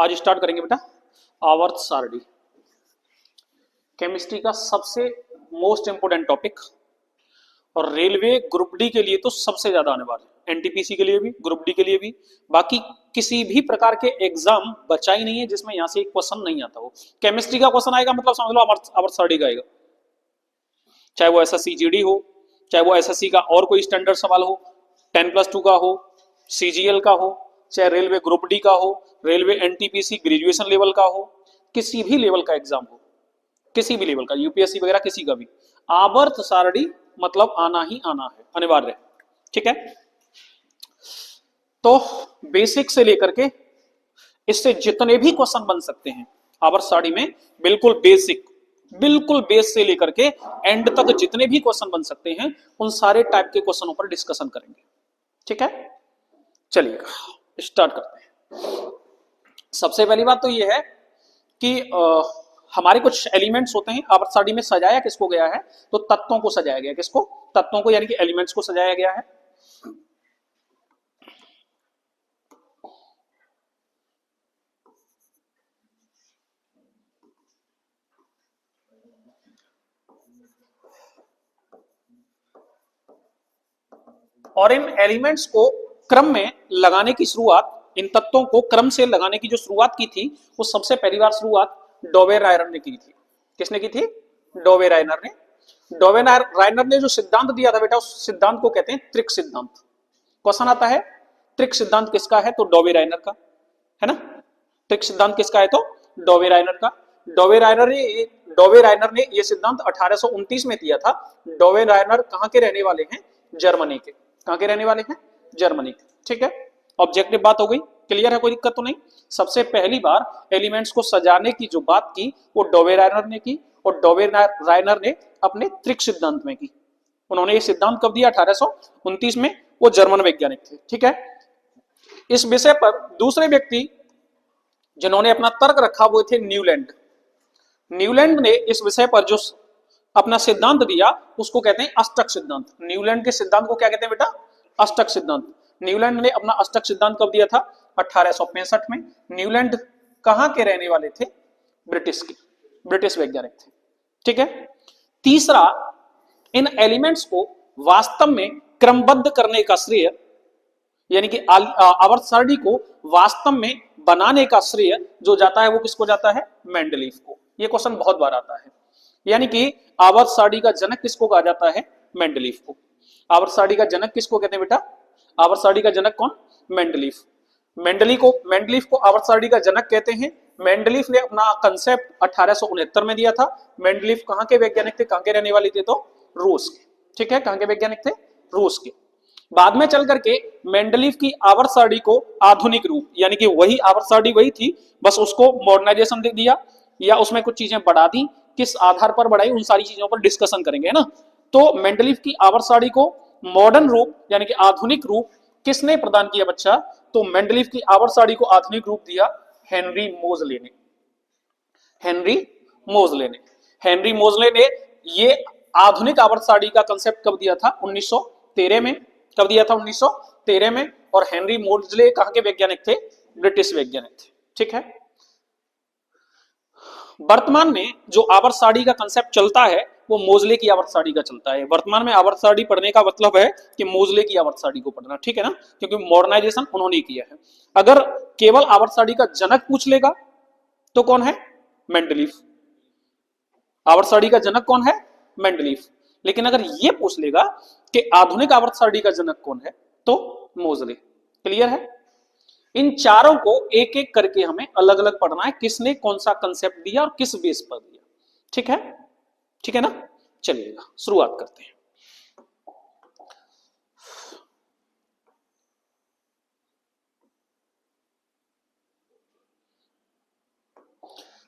आज स्टार्ट करेंगे बेटा आवर्त सारणी, केमिस्ट्री का सबसे मोस्ट इंपोर्टेंट टॉपिक और रेलवे ग्रुप डी के लिए तो सबसे ज्यादा आने वाला है, एनटीपीसी के लिए भी, ग्रुप डी के लिए भी। बाकी किसी भी प्रकार के एग्जाम बचा ही नहीं है जिसमें यहां से एक क्वेश्चन नहीं आता हो। केमिस्ट्री का क्वेश्चन आएगा मतलब समझ लो आवर्त सारणी का आएगा, चाहे वो एसएससी जीडी हो, चाहे वो एसएससी का और कोई स्टैंडर्ड सवाल हो, 10+2 का हो, सीजीएल का हो, चाहे रेलवे ग्रुप डी का हो, रेलवे एनटीपीसी ग्रेजुएशन लेवल का हो, किसी भी लेवल का एग्जाम हो, किसी भी लेवल का, यूपीएससी वगैरह किसी का भी, आवर्त सारणी मतलब आना ही आना है, अनिवार्य है। ठीक है, तो बेसिक से लेकर के इससे जितने भी क्वेश्चन बन सकते हैं आवर्त सारणी में, बिल्कुल बेस से लेकर के एंड तक जितने भी क्वेश्चन बन सकते हैं उन सारे टाइप के क्वेश्चनों पर डिस्कशन करेंगे। ठीक है, चलिएगा स्टार्ट करते हैं। सबसे पहली बात तो ये है कि हमारे कुछ एलिमेंट्स होते हैं, आवर्त सारणी में सजाया किसको गया है, तो तत्वों को सजाया गया। किसको? तत्वों को, यानी कि एलिमेंट्स को सजाया गया है। और इन एलिमेंट्स को क्रम में लगाने की शुरुआत, इन तत्वों को क्रम से लगाने की जो शुरुआत की थी वो सबसे पहली बार शुरुआत डोवेर-रायनर ने की थी। किसने की थी? डोवेर-रायनर ने। डोवेर-रायनर ने जो सिद्धांत दिया था बेटा, उस सिद्धांत को कहते हैं त्रिक सिद्धांत। क्वेश्चन आता है त्रिक सिद्धांत किसका है, तो डोवेर-रायनर का है ना। त्रिक सिद्धांत किसका है, तो डोवेर-रायनर का। डोवेर-रायनर ने यह सिद्धांत 1829 में दिया था। डोवेर-रायनर कहां के रहने वाले हैं? जर्मनी के। कहां के रहने वाले हैं? जर्मनी के। ठीक है, ऑब्जेक्टिव बात हो गई, क्लियर है, कोई दिक्कत तो नहीं। सबसे पहली बार एलिमेंट्स को सजाने की जो बात की वो डोवेर-रायनर ने की, और डोवेर-रायनर ने अपने त्रिक सिद्धांत में की। उन्होंने ये सिद्धांत कब दिया? 1829 में। वो जर्मन वैज्ञानिक थे। ठीक है, इस विषय पर दूसरे व्यक्ति जिन्होंने अपना तर्क रखा वो थे न्यूलैंड। न्यूलैंड ने इस विषय पर जो अपना सिद्धांत दिया उसको कहते हैं अष्टक सिद्धांत। न्यूलैंड के सिद्धांत को क्या कहते हैं बेटा? अष्टक सिद्धांत। न्यूलैंड ने अपना अष्टक सिद्धांत कब दिया था? 1865 में। न्यूलैंड कहां के रहने वाले थे? ब्रिटिश के, ब्रिटिश वैज्ञानिक थे। ठीक है, तीसरा, इन एलिमेंट्स को वास्तव में क्रमबद्ध करने का श्रेय, यानी कि आवर्त सारणी को वास्तव में बनाने का श्रेय जो जाता है वो किसको जाता है? मेंडलीफ को। ये क्वेश्चन बहुत बार आता है, यानी कि आवर्त सारणी का जनक किसको कहा जाता है? मेंडलीफ को। आवर्त सारणी का जनक किसको कहते हैं बेटा? आवर्त सारणी का जनक कौन? मेंडलीफ। मेंडलीफ को आवर्त सारणी का जनक कहते हैं। मेंडलीफ ने अपना कंसेप्ट 1869 में दिया था। मेंडलीफ कहां के वैज्ञानिक थे? कहां के रहने वाले थे? तो रूस के। ठीक है, कहां के वैज्ञानिक थे? रूस के। बाद में चल करके मेंडलीफ की आवर्त सारणी को आधुनिक रूप, यानी कि वही आवर्त सारणी वही थी, बस उसको मॉडर्नाइजेशन दे दिया या उसमें कुछ चीजें बढ़ा दी। किस आधार पर बढ़ाई, उन सारी चीजों पर डिस्कशन करेंगे, है ना। तो मेंडलीफ की आवर्त सारणी को मॉडर्न रूप यानी कि आधुनिक रूप किसने प्रदान किया बच्चा? तो मेंडलीफ की आवर्त सारणी को आधुनिक रूप दिया हेनरी मोजले ने। हेनरी मोजले ने। हेनरी मोजले ने ये आधुनिक आवर्त सारणी का कंसेप्ट कब दिया था? 1913 में। कब दिया था? 1913 में। और हेनरी मोजले कहां के वैज्ञानिक थे? ब्रिटिश वैज्ञानिक थे। ठीक है, वर्तमान में जो आवर्त सारणी का कंसेप्ट चलता है वो मोजले की आवर्त सारणी का चलता है। वर्तमान में आवर्त सारणी पढ़ने का मतलब है कि मोजले की आवर्त सारणी को पढ़ना। ठीक है ना, क्योंकि मॉडर्नाइजेशन उन्होंने किया है। अगर केवल आवर्त सारणी का जनक पूछ लेगा तो कौन है? मेंडलीफ। आवर्त सारणी का जनक कौन है? मेंडलीफ। लेकिन अगर ये पूछ लेगा कि आधुनिक आवर्त सारणी का जनक कौन है, तो मोजले। क्लियर है? इन चारों को एक एक करके हमें अलग अलग पढ़ना है, किसने कौन सा कंसेप्ट दिया और किस बेस पर दिया। ठीक है, ठीक है ना। चलिएगा शुरुआत करते हैं।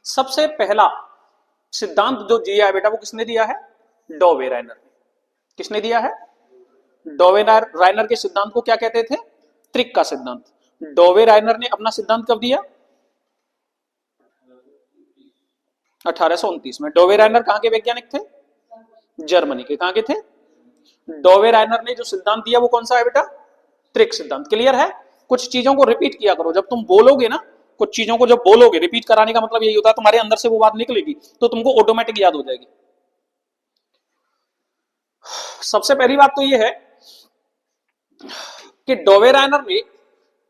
सबसे पहला सिद्धांत जो दिया है बेटा वो किसने दिया है? डोवेर-रायनर ने। किसने दिया है? डोवेर-रायनर के सिद्धांत को क्या कहते थे? त्रिक का सिद्धांत। डोवेर-रायनर ने अपना सिद्धांत कब दिया? 1829 में। डोवेर-रायनर कहां के वैज्ञानिक थे? जर्मनी के। कहां के थे? डोवेर-रायनर ने जो सिद्धांत दिया वो कौन सा है बेटा? त्रिक सिद्धांत। क्लियर है? कुछ चीजों को रिपीट किया करो, जब तुम बोलोगे ना कुछ चीजों को जब बोलोगे, रिपीट कराने का मतलब यही होता है तुम्हारे अंदर से वो बात निकलेगी तो तुमको ऑटोमेटिक याद हो जाएगी। सबसे पहली बात तो ये है कि डोवेराइनर ने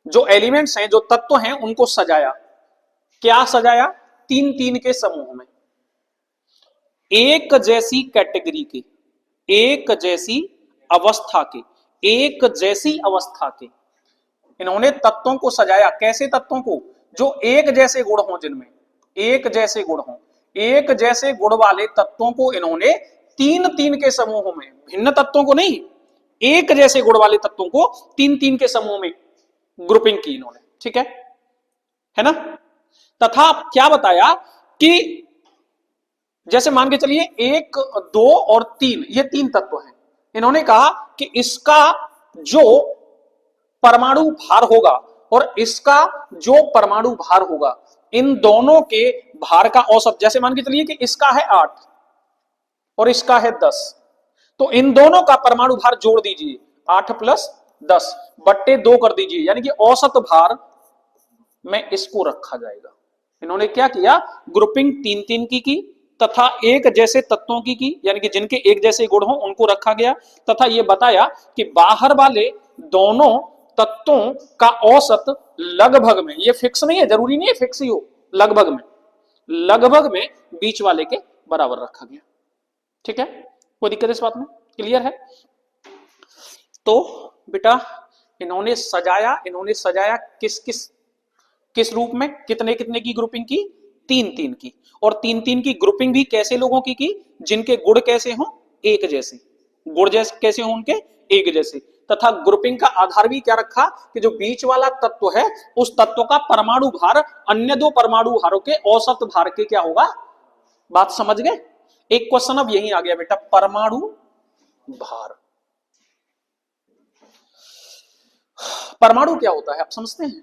जो एलिमेंट्स हैं, जो तत्व हैं, उनको सजाया। क्या सजाया? तीन तीन के समूह में, एक जैसी कैटेगरी के, एक जैसी अवस्था के, एक जैसी अवस्था के इन्होंने तत्वों को सजाया। कैसे तत्वों को? जो एक जैसे गुण हों, जिनमें एक जैसे गुण हों, एक जैसे गुण वाले तत्वों को इन्होंने तीन तीन के समूहों में, भिन्न तत्वों को नहीं, एक जैसे गुण वाले तत्वों को तीन तीन के समूह में ग्रुपिंग की इन्होंने। ठीक है ना? तथा क्या बताया कि जैसे मान के चलिए एक, दो और तीन, ये तीन तत्व हैं। इन्होंने कहा कि इसका जो परमाणु भार होगा और इसका जो परमाणु भार होगा, इन दोनों के भार का औसत, जैसे मान के चलिए कि इसका है 8 और इसका है 10, तो इन दोनों का परमाणु भार जोड़ दीजिए, 8 + 10 बट्टे 2 कर दीजिए, यानी कि औसत भार में इसको रखा जाएगा। इन्होंने क्या किया? ग्रुपिंग तीन तीन की तथा एक जैसे तत्वों की, यानी कि जिनके एक जैसे गुण हो उनको रखा गया, तथा यह बताया कि बाहर वाले दोनों तत्वों का औसत लगभग में, ये फिक्स नहीं है, जरूरी नहीं है फिक्स ही हो, लगभग में बीच वाले के बराबर रखा गया। ठीक है, कोई दिक्कत इस बात में? क्लियर है? तो बेटा इन्होंने सजाया किस रूप में? कितने कितने की ग्रुपिंग की? तीन तीन की। और तीन तीन की ग्रुपिंग भी कैसे लोगों की? जिनके गुण कैसे हों? एक जैसे। गुण जैसे कैसे हों उनके? एक जैसे। तथा ग्रुपिंग का आधार भी क्या रखा कि जो बीच वाला तत्व है उस तत्व का परमाणु भार अन्य दो परमाणु भारों के औसत भार के क्या होगा? बात समझ गए? एक क्वेश्चन अब यही आ गया बेटा, परमाणु भार। परमाणु क्या होता है आप समझते हैं?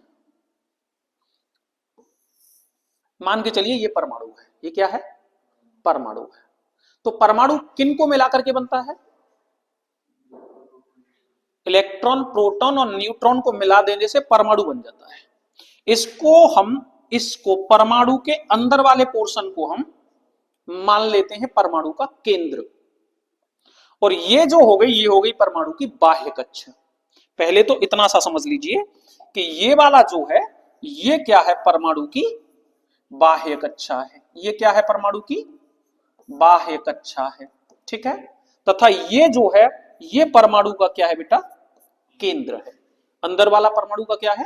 मान के चलिए ये परमाणु है, ये क्या है? परमाणु है। तो परमाणु किन को मिलाकर के बनता है? इलेक्ट्रॉन, प्रोटॉन और न्यूट्रॉन को मिला देने से परमाणु बन जाता है। इसको परमाणु के अंदर वाले पोर्शन को हम मान लेते हैं परमाणु का केंद्र। और ये जो हो गई, ये हो गई परमाणु की बाह्य कक्षा। पहले तो इतना सा समझ लीजिए कि ये वाला जो है, ये क्या है? परमाणु की बाह्य कक्षा है। ये क्या है? परमाणु की बाह्य कक्षा है। ठीक है, तथा ये जो है, ये परमाणु का क्या है बेटा? केंद्र है। अंदर वाला परमाणु का क्या है?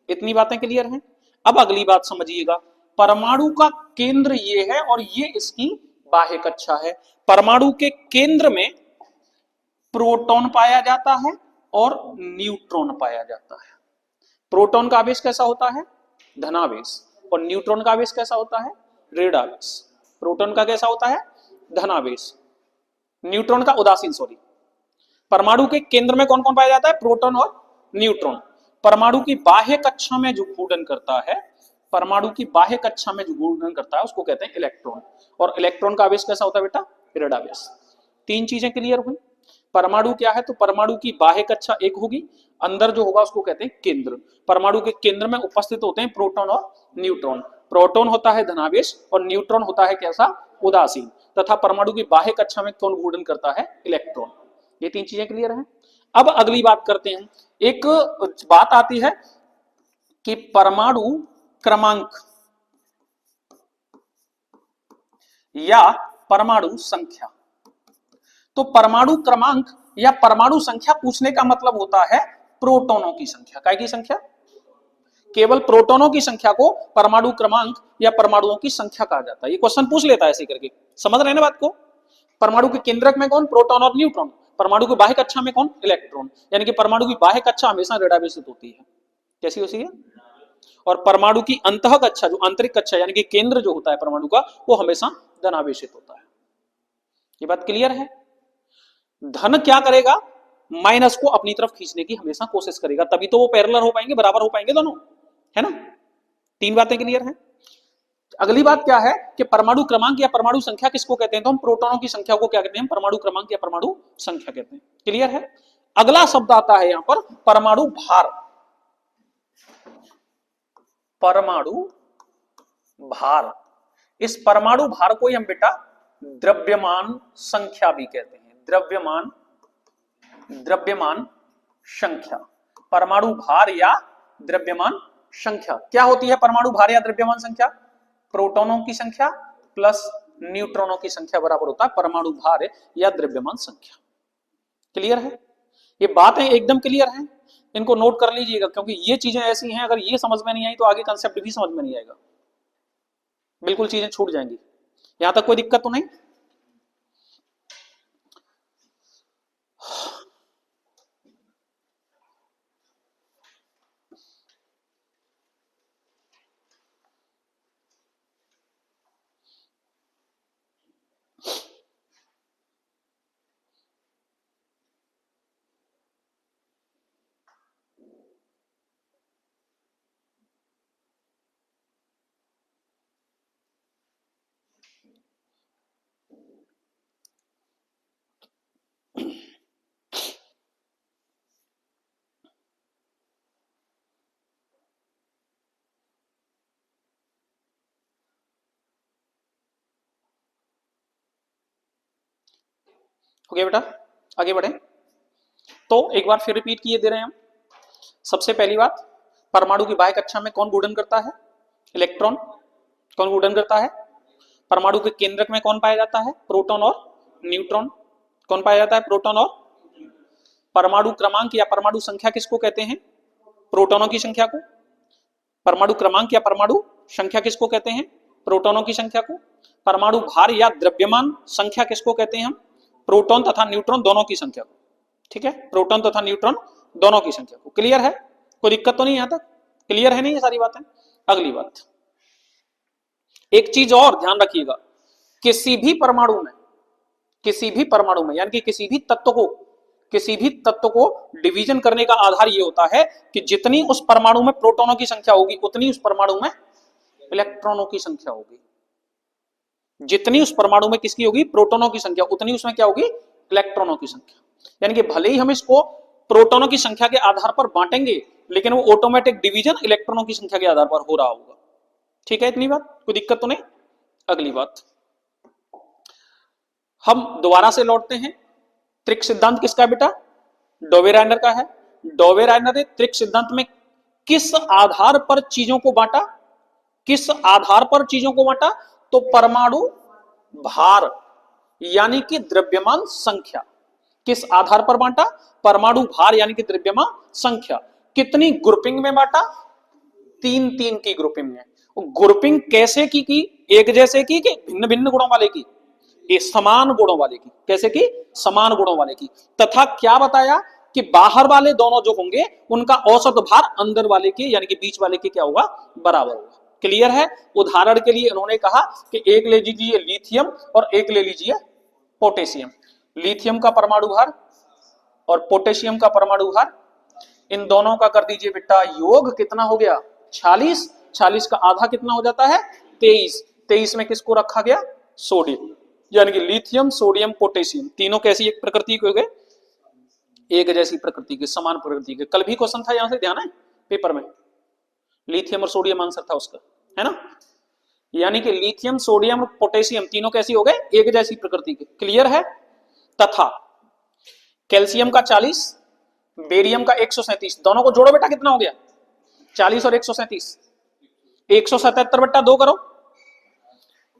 इतनी बातें क्लियर हैं? अब अगली बात समझिएगा, परमाणु का केंद्र ये है और ये इसकी बाह्य कक्षा है। परमाणु के केंद्र में प्रोटॉन पाया जाता है और न्यूट्रॉन पाया जाता है। प्रोटॉन का आवेश कैसा होता है? धनावेश। और न्यूट्रॉन का आवेश कैसा होता है? ऋणावेश। प्रोटॉन का कैसा होता है? धनावेश। न्यूट्रॉन का उदासीन, सॉरी। परमाणु के केंद्र में कौन कौन पाया जाता है? प्रोटॉन और न्यूट्रॉन। परमाणु की बाह्य कक्षा में जो घूर्णन करता है, परमाणु की बाह्य कक्षा में जो घूर्णन करता है उसको कहते हैं इलेक्ट्रॉन। और इलेक्ट्रॉन का आवेश कैसा होता है बेटा? ऋणावेश। तीन चीजें क्लियर हुई। परमाणु क्या है? तो परमाणु की बाह्य कक्षा एक होगी, अंदर जो होगा उसको कहते हैं केंद्र। परमाणु के केंद्र में उपस्थित होते हैं प्रोटॉन और न्यूट्रॉन। प्रोटॉन होता है धनावेश और न्यूट्रॉन होता है कैसा? उदासीन। तथा परमाणु की बाह्य कक्षा में कौन घूर्णन करता है? इलेक्ट्रॉन। ये तीन चीजें क्लियर हैं। अब अगली बात करते हैं। एक बात आती है कि परमाणु क्रमांक या परमाणु संख्या। तो परमाणु क्रमांक या परमाणु संख्या पूछने का मतलब होता है प्रोटॉनों की संख्या। काय की संख्या? केवल प्रोटॉनों की संख्या को परमाणु क्रमांक या परमाणुओं की संख्या कहा जाता है। ये क्वेश्चन पूछ लेता है ऐसे करके, समझ रहे हैं ना बात को? परमाणु के केंद्रक में कौन? प्रोटॉन और न्यूट्रॉन। परमाणु की बाह्य कक्षा में कौन? इलेक्ट्रॉन। यानी कि परमाणु की बाह्य कक्षा हमेशा ऋणावेशित होती है। कैसी होती है? और परमाणु की अंतः कक्षा, जो आंतरिक कक्षा यानी कि केंद्र जो होता है परमाणु का, वो हमेशा धनावेशित होता है। ये बात क्लियर है? धन क्या करेगा? माइनस को अपनी तरफ खींचने की हमेशा कोशिश करेगा, तभी तो वो पैरेलल हो पाएंगे, बराबर हो पाएंगे दोनों, है ना? तीन बातें क्लियर हैं। अगली बात क्या है कि परमाणु क्रमांक या परमाणु संख्या किसको कहते हैं? तो हम प्रोटॉनों की संख्या को क्या कहते हैं? परमाणु क्रमांक या परमाणु संख्या कहते हैं। क्लियर है? अगला शब्द आता है यहां पर परमाणु भार। परमाणु भार। इस परमाणु भार को ही हम बेटा द्रव्यमान संख्या भी कहते हैं। द्रव्यमान संख्या, परमाणु भार या द्रव्यमान संख्या। क्या होती है परमाणु भार या द्रव्यमान संख्या? प्रोटॉनों की संख्या प्लस न्यूट्रॉनों की संख्या बराबर होता है परमाणु भार या द्रव्यमान संख्या। क्लियर है? ये बातें एकदम क्लियर हैं, इनको नोट कर लीजिएगा, क्योंकि ये चीजें ऐसी हैं अगर ये समझ में नहीं आई तो आगे कंसेप्ट भी समझ में नहीं आएगा, बिल्कुल चीजें छूट जाएंगी। यहां तक कोई दिक्कत तो नहीं? हो गया बेटा, आगे बढ़े। तो एक बार फिर रिपीट किए दे रहे हैं हम। सबसे पहली बात, परमाणु की बाह्य कक्षा में कौन गुणन करता है? इलेक्ट्रॉन। कौन गुणन करता है? परमाणु के केंद्रक में कौन पाया जाता है? प्रोटॉन और न्यूट्रॉन। कौन पाया जाता है? प्रोटॉन और। परमाणु क्रमांक या परमाणु संख्या किसको कहते हैं? प्रोटॉनों की संख्या को। परमाणु क्रमांक या परमाणु संख्या किसको कहते हैं? प्रोटॉनों की संख्या को। परमाणु भार या द्रव्यमान संख्या किसको कहते हैं हम? प्रोटॉन तथा न्यूट्रॉन दोनों की संख्या को। ठीक है, प्रोटॉन तथा न्यूट्रॉन दोनों की संख्या को। क्लियर है? कोई दिक्कत तो नहीं यहां तक? क्लियर है नहीं ये सारी बातें? अगली बात, एक चीज और ध्यान रखिएगा, किसी भी परमाणु में यानी कि किसी भी तत्व को डिवीजन करने का आधार यह होता है कि जितनी उस परमाणु में प्रोटॉनों की संख्या होगी उतनी उस परमाणु में इलेक्ट्रॉनों की संख्या होगी। जितनी उस परमाणु में किसकी होगी? प्रोटॉनों की संख्या, उतनी उसमें क्या होगी? इलेक्ट्रॉनों की संख्या। यानी कि भले ही हम इसको प्रोटॉनों की संख्या के आधार पर बांटेंगे, लेकिन वो ऑटोमेटिक डिवीजन इलेक्ट्रॉनों की संख्या के आधार पर हो रहा होगा। ठीक है, इतनी बात, कोई दिक्कत तो नहीं? अगली बात, हम दोबारा से लौटते हैं। त्रिक सिद्धांत किसका बेटा? डोवेराइनर का है। डोवेराइनर ने त्रिक सिद्धांत में किस आधार पर चीजों को बांटा? किस आधार पर चीजों को बांटा? तो परमाणु भार यानी कि द्रव्यमान संख्या। किस आधार पर बांटा? परमाणु भार यानी कि द्रव्यमान संख्या। कितनी ग्रुपिंग में बांटा? 3-3 की ग्रुपिंग में। ग्रुपिंग कैसे की? एक जैसे की कि भिन्न भिन्न गुणों वाले की? समान गुणों वाले की। कैसे की? समान गुणों वाले की। तथा क्या बताया कि बाहर वाले दोनों जो होंगे उनका औसत भार अंदर वाले के यानी कि बीच वाले के क्या होगा? बराबर होगा। क्लियर है? उदाहरण के लिए उन्होंने कहा कि एक ले लीजिए लिथियम और एक ले लीजिए पोटेशियम। लिथियम का परमाणु भार और पोटेशियम का परमाणु भार, इन दोनों का कर दीजिए बेटा योग। कितना हो गया? 46। 46 का आधा कितना हो जाता है? 23। 23 में किसको रखा गया? सोडियम। यानी कि लिथियम, सोडियम, पोटेशियम तीनों कैसी एक प्रकृति के हो गए? एक जैसी प्रकृति के, समान प्रकृति के। कल भी क्वेश्चन था यहां से, ध्यान है पेपर में? लिथियम और सोडियम आंसर था उसका, है ना? यानी कि लिथियम, सोडियम और पोटेशियम तीनों कैसी हो गए? एक जैसी प्रकृति के। क्लियर है? तथा कैल्शियम का 40, बेरियम का 137, दोनों को जोड़ो बेटा, कितना हो गया? 40 और 137, 177/2 करो।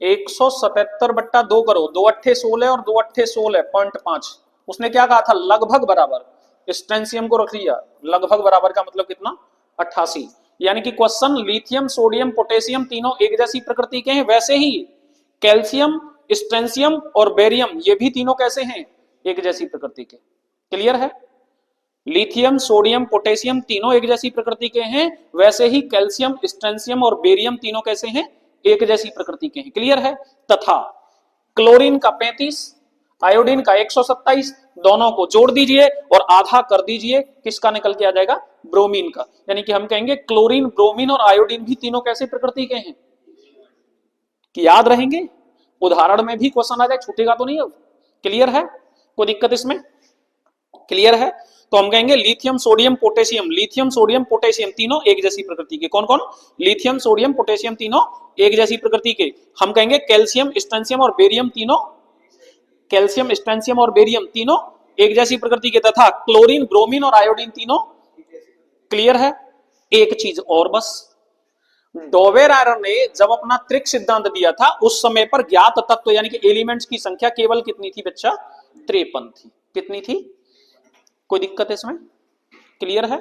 177/2 करो। 2 अट्ठे 16 और 2 अट्ठे 16, 0.5। उसने क्या कहा था? लगभग बराबर। स्ट्रेंशियम को रख लिया, लगभग बराबर का मतलब कितना? 88। यानी कि क्वेश्चन लिथियम, सोडियम, पोटेशियम तीनों एक जैसी प्रकृति के हैं, वैसे ही कैल्शियम, स्ट्रेंशियम और बेरियम ये भी तीनों कैसे हैं? एक जैसी प्रकृति के। क्लियर है? लिथियम, सोडियम, पोटेशियम तीनों एक जैसी प्रकृति के हैं, वैसे ही कैल्शियम, स्ट्रेंशियम और बेरियम तीनों कैसे हैं? एक जैसी प्रकृति के हैं। क्लियर है? तथा क्लोरीन का 35, आयोडीन का 127, दोनों को जोड़ दीजिए और आधा कर दीजिए, किसका निकल के आ जाएगा? ब्रोमीन का। यानी कि हम कहेंगे क्लोरीन, ब्रोमीन और आयोडीन भी तीनों कैसे प्रकृति के हैं? कि याद रहेंगे, उदाहरण में भी क्वेश्चन आ जाए, छूटेगा तो नहीं अब। क्लियर है? कोई दिक्कत इसमें? क्लियर है? तो हम कहेंगे lithium sodium potassium, lithium sodium potassium तीनों एक जैसी प्रकृति के। कौन कौन? लिथियम सोडियम पोटेशियम तीनों एक जैसी प्रकृति के। हम कहेंगे कैल्शियम स्ट्रोंशियम और बेरियम तीनों, कैल्शियम स्ट्रोंशियम और बेरियम तीनों एक जैसी प्रकृति के। तथा क्लोरीन ब्रोमीन और आयोडीन तीनों, क्लियर है। एक चीज और बस, डोवेरायर ने जब अपना त्रिक सिद्धांत दिया था उस समय पर ज्ञात तत्व यानी कि एलिमेंट्स की संख्या केवल कितनी थी बच्चा? 53 थी। कितनी थी? कोई दिक्कत है इसमें? क्लियर है?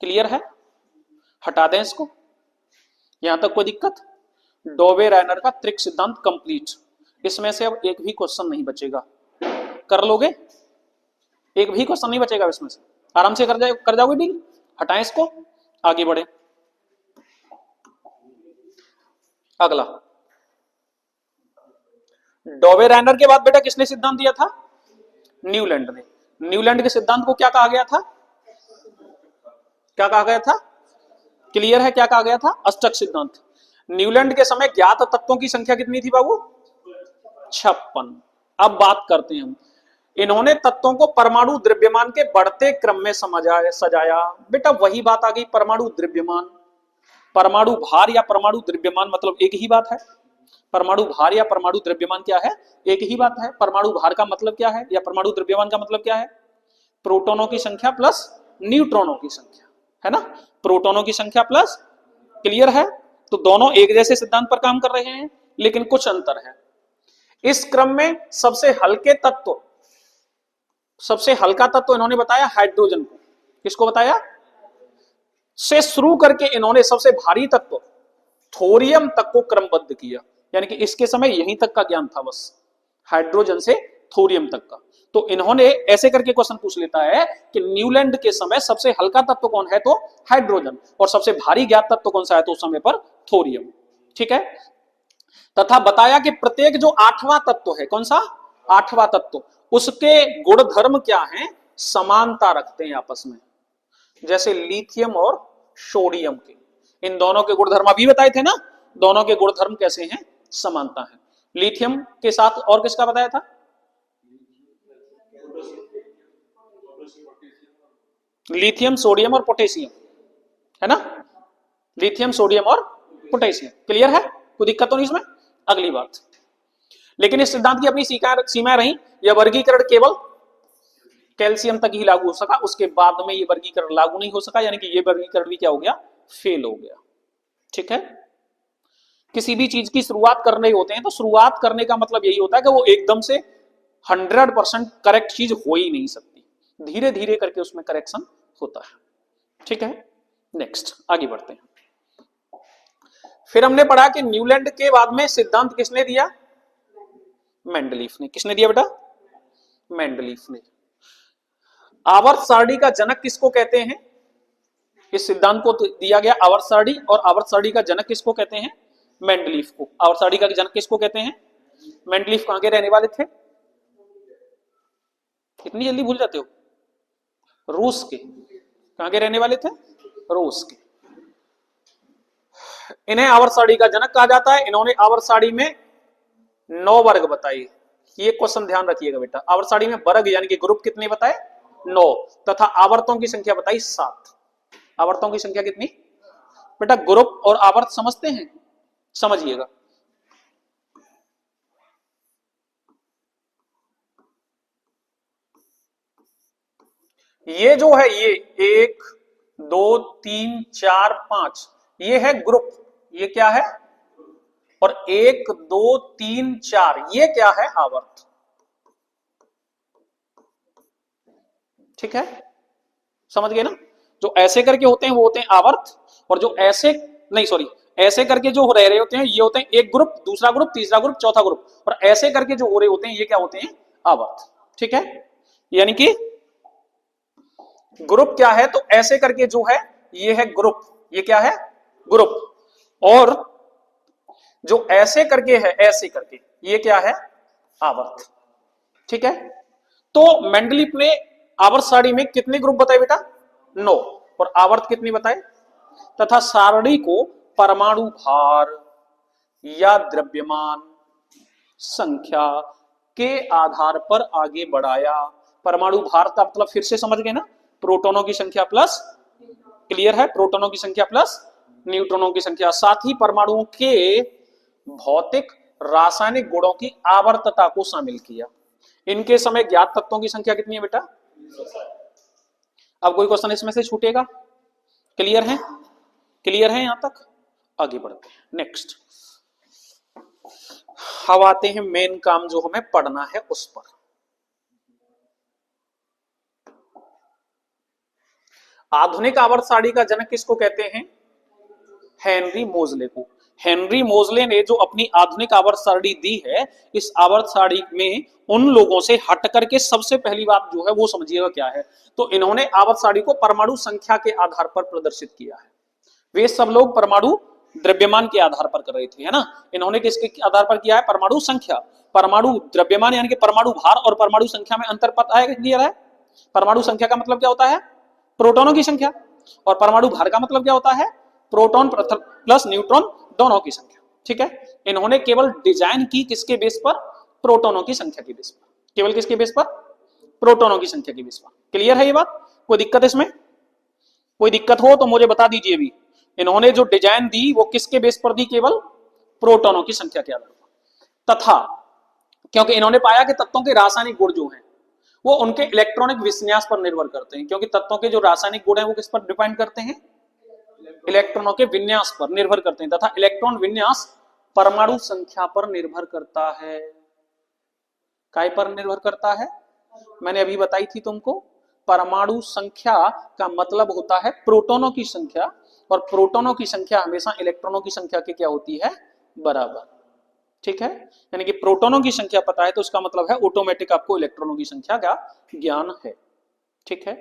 क्लियर है? हटा दें इसको, यहां तक कोई दिक्कत? डोवेरायर का त्रिक सिद्धांत कंप्लीट। इसमें से अब एक भी क्वेश्चन नहीं बचेगा, कर लोगे? एक भी क्वेश्चन नहीं बचेगा इसमें से, आराम से कर जाओगे डील। हटाएं इसको, आगे बढ़े। अगला, डोवेरायर के बाद बेटा किसने सिद्धांत दिया था? न्यूलैंड ने। न्यूलैंड के सिद्धांत को क्या कहा गया था? क्या कहा गया था? क्लियर है क्या कहा गया था? अष्टक सिद्धांत। न्यूलैंड के समय ज्ञात तत्वों की संख्या कितनी थी बाबू? 56। अब बात करते हैं हम, इन्होंने तत्वों को परमाणु द्रव्यमान के बढ़ते क्रम में सजाया। बेटा वही बात आ गई, परमाणु द्रव्यमान। परमाणु भार या परमाणु द्रव्यमान मतलब एक ही बात है। परमाणु भार या परमाणु द्रव्यमान क्या है? एक ही बात है। परमाणु भार का मतलब क्या है या परमाणु द्रव्यमान का मतलब क्या है? प्रोटॉनों की संख्या प्लस न्यूट्रॉनों की संख्या, है ना? प्रोटॉनों की संख्या प्लस, क्लियर है? तो दोनों एक जैसे सिद्धांत पर काम कर रहे हैं, लेकिन कुछ अंतर है। इस क्रम में सबसे हल्के तत्व, सबसे हल्का तत्व इन्होंने बताया हाइड्रोजन को। किसको बताया? से शुरू करके इन्होंने सबसे भारी तत्व थोरियम तक को क्रमबद्ध किया, यानी कि इसके समय यहीं तक का ज्ञान था बस, हाइड्रोजन से थोरियम तक का। तो इन्होंने ऐसे करके क्वेश्चन पूछ लेता है कि न्यूलैंड के समय सबसे हल्का तत्व कौन है? तो हाइड्रोजन। और सबसे भारी ज्ञात तत्व कौन सा है? तो उस समय पर थोरियम। ठीक है। तथा बताया कि प्रत्येक जो आठवां तत्व है, कौन सा? आठवां तत्व, उसके गुणधर्म क्या हैं? समानता रखते हैं आपस में, जैसे लिथियम और सोडियम के। इन दोनों के गुणधर्म अभी बताए थे ना, दोनों के गुणधर्म कैसे हैं? समानता है। लिथियम के साथ और किसका बताया था? लिथियम सोडियम और पोटेशियम, है ना? लिथियम सोडियम और पोटेशियम, क्लियर है? कोई दिक्कत तो नहीं इसमें? अगली बात, लेकिन इस सिद्धांत की अपनी सीमाएं रही। यह वर्गीकरण केवल कैल्शियम तक ही लागू हो सका, उसके बाद में ये वर्गीकरण लागू नहीं हो सका, यानी कि ये वर्गीकरण भी क्या हो गया? फेल हो गया। ठीक है। किसी भी चीज की शुरुआत करने होते हैं तो शुरुआत करने का मतलब यही होता है कि वो एकदम से 100% करेक्ट चीज हो ही नहीं सकती, धीरे धीरे करके उसमें करेक्शन होता है। ठीक है। नेक्स्ट आगे बढ़ते हैं। फिर हमने पढ़ा कि न्यूलैंड के बाद में सिद्धांत किसने दिया? मेंडलीफ ने। किसने दिया बेटा? मेंडलीफ ने। आवर्त सारणी का जनक किसको कहते हैं? इस सिद्धांत को दिया गया आवर्त सारणी, और आवर्त सारणी का जनक किसको कहते हैं? मेंडलीफ को। आवर्त सारणी का जनक किसको कहते हैं? मेंडलीफ कहां के रहने वाले थे? इतनी जल्दी भूल जाते हो? रूस के। कहां के रहने वाले थे? रूस के। इन्हें आवर्त सारणी का जनक कहा जाता है। इन्होंने आवर्त सारणी में 9 वर्ग बताए। ये क्वेश्चन ध्यान रखिएगा बेटा, आवर्त सारणी में वर्ग यानी कि ग्रुप कितने बताए? 9, तथा आवर्तों की संख्या बताई 7। आवर्तों की संख्या कितनी? बेटा ग्रुप और आवर्त समझते हैं? समझिएगा। ये जो है, ये 1 2 3 4 5, ये है ग्रुप। ये क्या है? और 1 2 3 4, ये क्या है? आवर्त। ठीक है, समझ गए ना? जो ऐसे करके होते हैं वो होते हैं आवर्त, और जो ऐसे नहीं, सॉरी, ऐसे करके जो रह रहे होते हैं ये होते हैं एक ग्रुप, दूसरा ग्रुप, तीसरा ग्रुप, चौथा ग्रुप, और ऐसे करके जो हो रहे होते हैं ये क्या होते हैं? आवर्त। ठीक है, यानी कि ग्रुप क्या है? तो ऐसे करके जो है ये है ग्रुप, ये क्या है? ग्रुप। और जो ऐसे करके है, ऐसे करके, ये क्या है? आवर्त। ठीक है, तो मेंडलीफ ने आवर्त सारणी में कितने ग्रुप बताए बेटा? 9, और आवर्त कितनी बताए? तथा सारणी को परमाणु भार या द्रव्यमान संख्या के आधार पर आगे बढ़ाया। परमाणु भार का मतलब फिर से समझ गए ना, प्रोटॉनों की संख्या प्लस, क्लियर है, प्रोटॉनों की संख्या प्लस न्यूट्रॉनों की संख्या, साथ ही परमाणुओं के भौतिक रासायनिक गुणों की आवर्तता को शामिल किया। इनके समय ज्ञात तत्वों की संख्या कितनी है बेटा? अब कोई क्वेश्चन इसमें से छूटेगा? क्लियर है? क्लियर है यहां तक? आगे बढ़ते हैं नेक्स्ट। अब आते हैं मेन काम जो हमें पढ़ना है उस पर। आधुनिक आवर्त सारणी का जनक किसको कहते हैं? हेनरी मोजले को। हेनरी मोजले ने जो अपनी आधुनिक आवर्त सारणी दी है, इस आवर्त सारणी में उन लोगों से हट करके सबसे पहली बात जो है वो समझिएगा क्या है। तो इन्होंने आवर्त सारणी को परमाणु संख्या के आधार पर प्रदर्शित किया है। वे सब लोग परमाणु द्रव्यमान के आधार पर कर रहे थे, है ना। इन्होंने किसके आधार पर किया है? परमाणु संख्या। परमाणु द्रव्यमान यानी कि परमाणु भार और परमाणु संख्या में अंतर पता है, क्लियर है? परमाणु संख्या का मतलब क्या होता है? प्रोटॉनों की संख्या। और परमाणु भार का मतलब क्या होता है? प्रोटॉन प्लस न्यूट्रॉन दोनों की संख्या। ठीक है, इन्होंने केवल डिजाइन की किसके बेस पर? प्रोटॉनों की संख्या के बेस पर। केवल किसके बेस पर? प्रोटॉनों की संख्या के बेस पर। क्लियर है ये बात? कोई दिक्कत इसमें? कोई दिक्कत हो तो मुझे बता दीजिए भी। इन्होंने जो डिजाइन दी वो किसके बेस पर दी? केवल प्रोटॉनों की संख्या के आधार पर। तथा क्योंकि इन्होंने पाया कि तत्वों के रासायनिक गुण जो हैं वो उनके इलेक्ट्रॉनिक विन्यास पर निर्भर करते हैं। क्योंकि तत्वों के जो रासायनिक गुण हैं वो किस पर डिपेंड करते हैं? इलेक्ट्रॉनों के विन्यास पर निर्भर करते हैं। तथा इलेक्ट्रॉन विन्यास परमाणु संख्या पर निर्भर करता है। काय पर निर्भर करता है? मैंने अभी बताई थी तुमको, परमाणु संख्या का मतलब होता है प्रोटॉनों की संख्या, और प्रोटॉनों की संख्या हमेशा इलेक्ट्रॉनों की संख्या के क्या होती है? बराबर। ठीक है, यानी कि प्रोटॉनों की संख्या पता है तो इसका मतलब है ऑटोमेटिक आपको इलेक्ट्रॉनों की संख्या का ज्ञान है। ठीक है,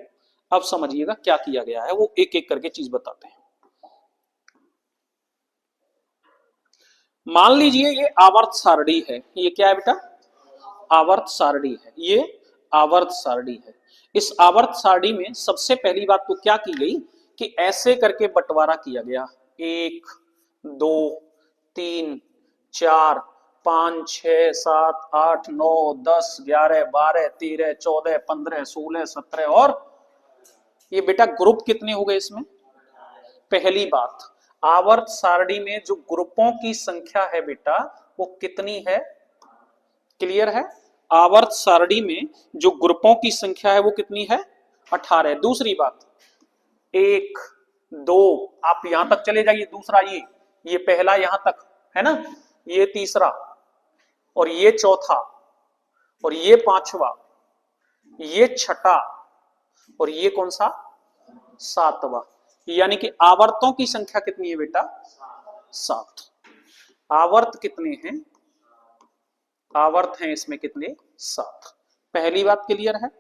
अब समझिएगा क्या किया गया है, वो एक एक करके चीज बताते हैं। मान लीजिए ये आवर्त सारणी है। ये क्या है बेटा? आवर्त सारणी है। ये आवर्त सारणी है। इस आवर्त सारणी में सबसे पहली बात तो क्या की गई कि ऐसे करके बंटवारा किया गया। 1 2 3 4 5 6 7 8 9 10 11 12 13 14 15 16 17 और ये बेटा ग्रुप कितने हो गए इसमें? पहली बात, आवर्त सारणी में जो ग्रुपों की संख्या है बेटा वो कितनी है? क्लियर है? आवर्त सारणी में जो ग्रुपों की संख्या है वो कितनी है? 18। दूसरी बात, 1 2 आप यहां तक चले जाइए, दूसरा ये पहला यहां तक है ना, ये तीसरा और ये चौथा और ये पांचवा, ये छठा और ये कौन सा? सातवां। यानी कि आवर्तों की संख्या कितनी है बेटा? 7। आवर्त कितने हैं? आवर्त हैं इसमें कितने? 7। पहली बात क्लियर है।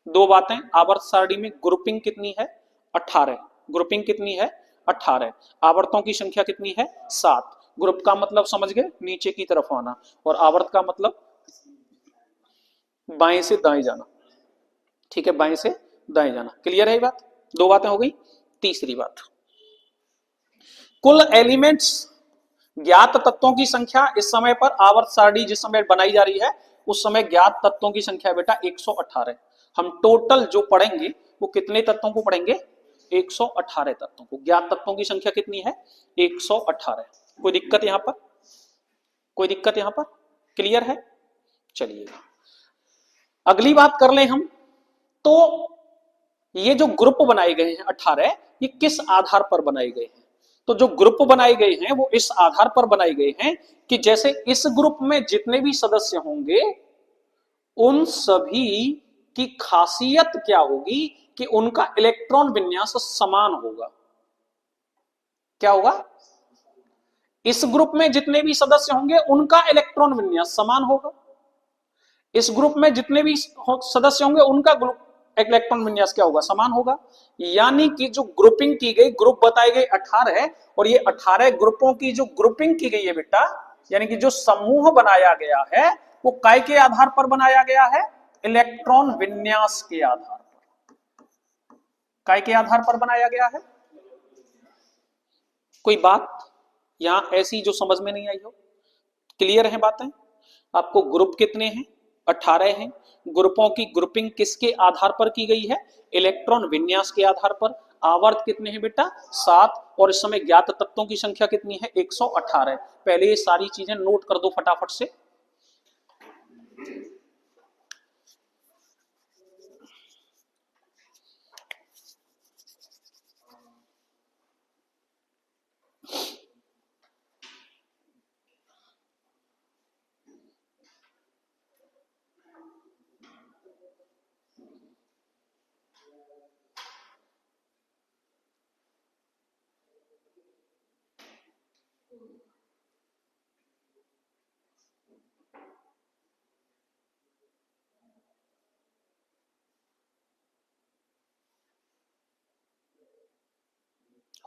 दो बातें, आवर्त सारणी में ग्रुपिंग कितनी है? 18। ग्रुपिंग कितनी है? 18। आवर्तों की संख्या कितनी है? 7। ग्रुप का मतलब समझ गए, नीचे की तरफ आना, और आवर्त का मतलब बाएं से दाएं जाना। ठीक है, बाएं से दाएं जाना। क्लियर है ये बात? दो बातें हो गई। तीसरी बात, कुल एलिमेंट्स ज्ञात तत्वों की संख्या इस समय पर आवर्त सारणी जिस समय बनाई जा रही है उस समय ज्ञात तत्वों की संख्या बेटा 118। हम टोटल जो पढ़ेंगे वो कितने तत्वों को पढ़ेंगे? 118 तत्वों को। ज्ञात तत्वों की संख्या कितनी है? 118। कोई दिक्कत यहां पर? कोई दिक्कत यहां पर? क्लियर है? चलिए अगली बात कर ले हम। तो ये जो ग्रुप बनाए गए हैं 18, ये किस आधार पर बनाए गए हैं? तो जो ग्रुप बनाए गए हैं वो इस आधार पर बनाए गए हैं कि जैसे इस ग्रुप में जितने भी सदस्य होंगे उन सभी की खासियत क्या होगी कि उनका इलेक्ट्रॉन विन्यास समान होगा। क्या होगा? इस ग्रुप में जितने भी सदस्य होंगे उनका इलेक्ट्रॉन विन्यास समान होगा। इस ग्रुप में जितने भी सदस्य होंगे उनका ग्रुप इलेक्ट्रॉन विन्यास क्या होगा? समान होगा। यानी कि जो ग्रुपिंग की गई, ग्रुप बताए गए 18 है, और ये 18 ग्रुपों की जो ग्रुपिंग की गई है बेटा, यानी कि जो समूह बनाया गया है वो काय के आधार पर बनाया गया है? इलेक्ट्रॉन विन्यास के आधार पर। काय के आधार पर बनाया गया है? कोई बात यहां ऐसी जो समझ में नहीं आई हो? क्लियर है बातें? आपको ग्रुप कितने हैं? 18 हैं। ग्रुपों की ग्रुपिंग किसके आधार पर की गई है? इलेक्ट्रॉन विन्यास के आधार पर। आवर्त कितने हैं बेटा? 7। और इस समय ज्ञात तत्वों की संख्या कितनी है? 118। पहले ये सारी चीजें नोट कर दो फटाफट से।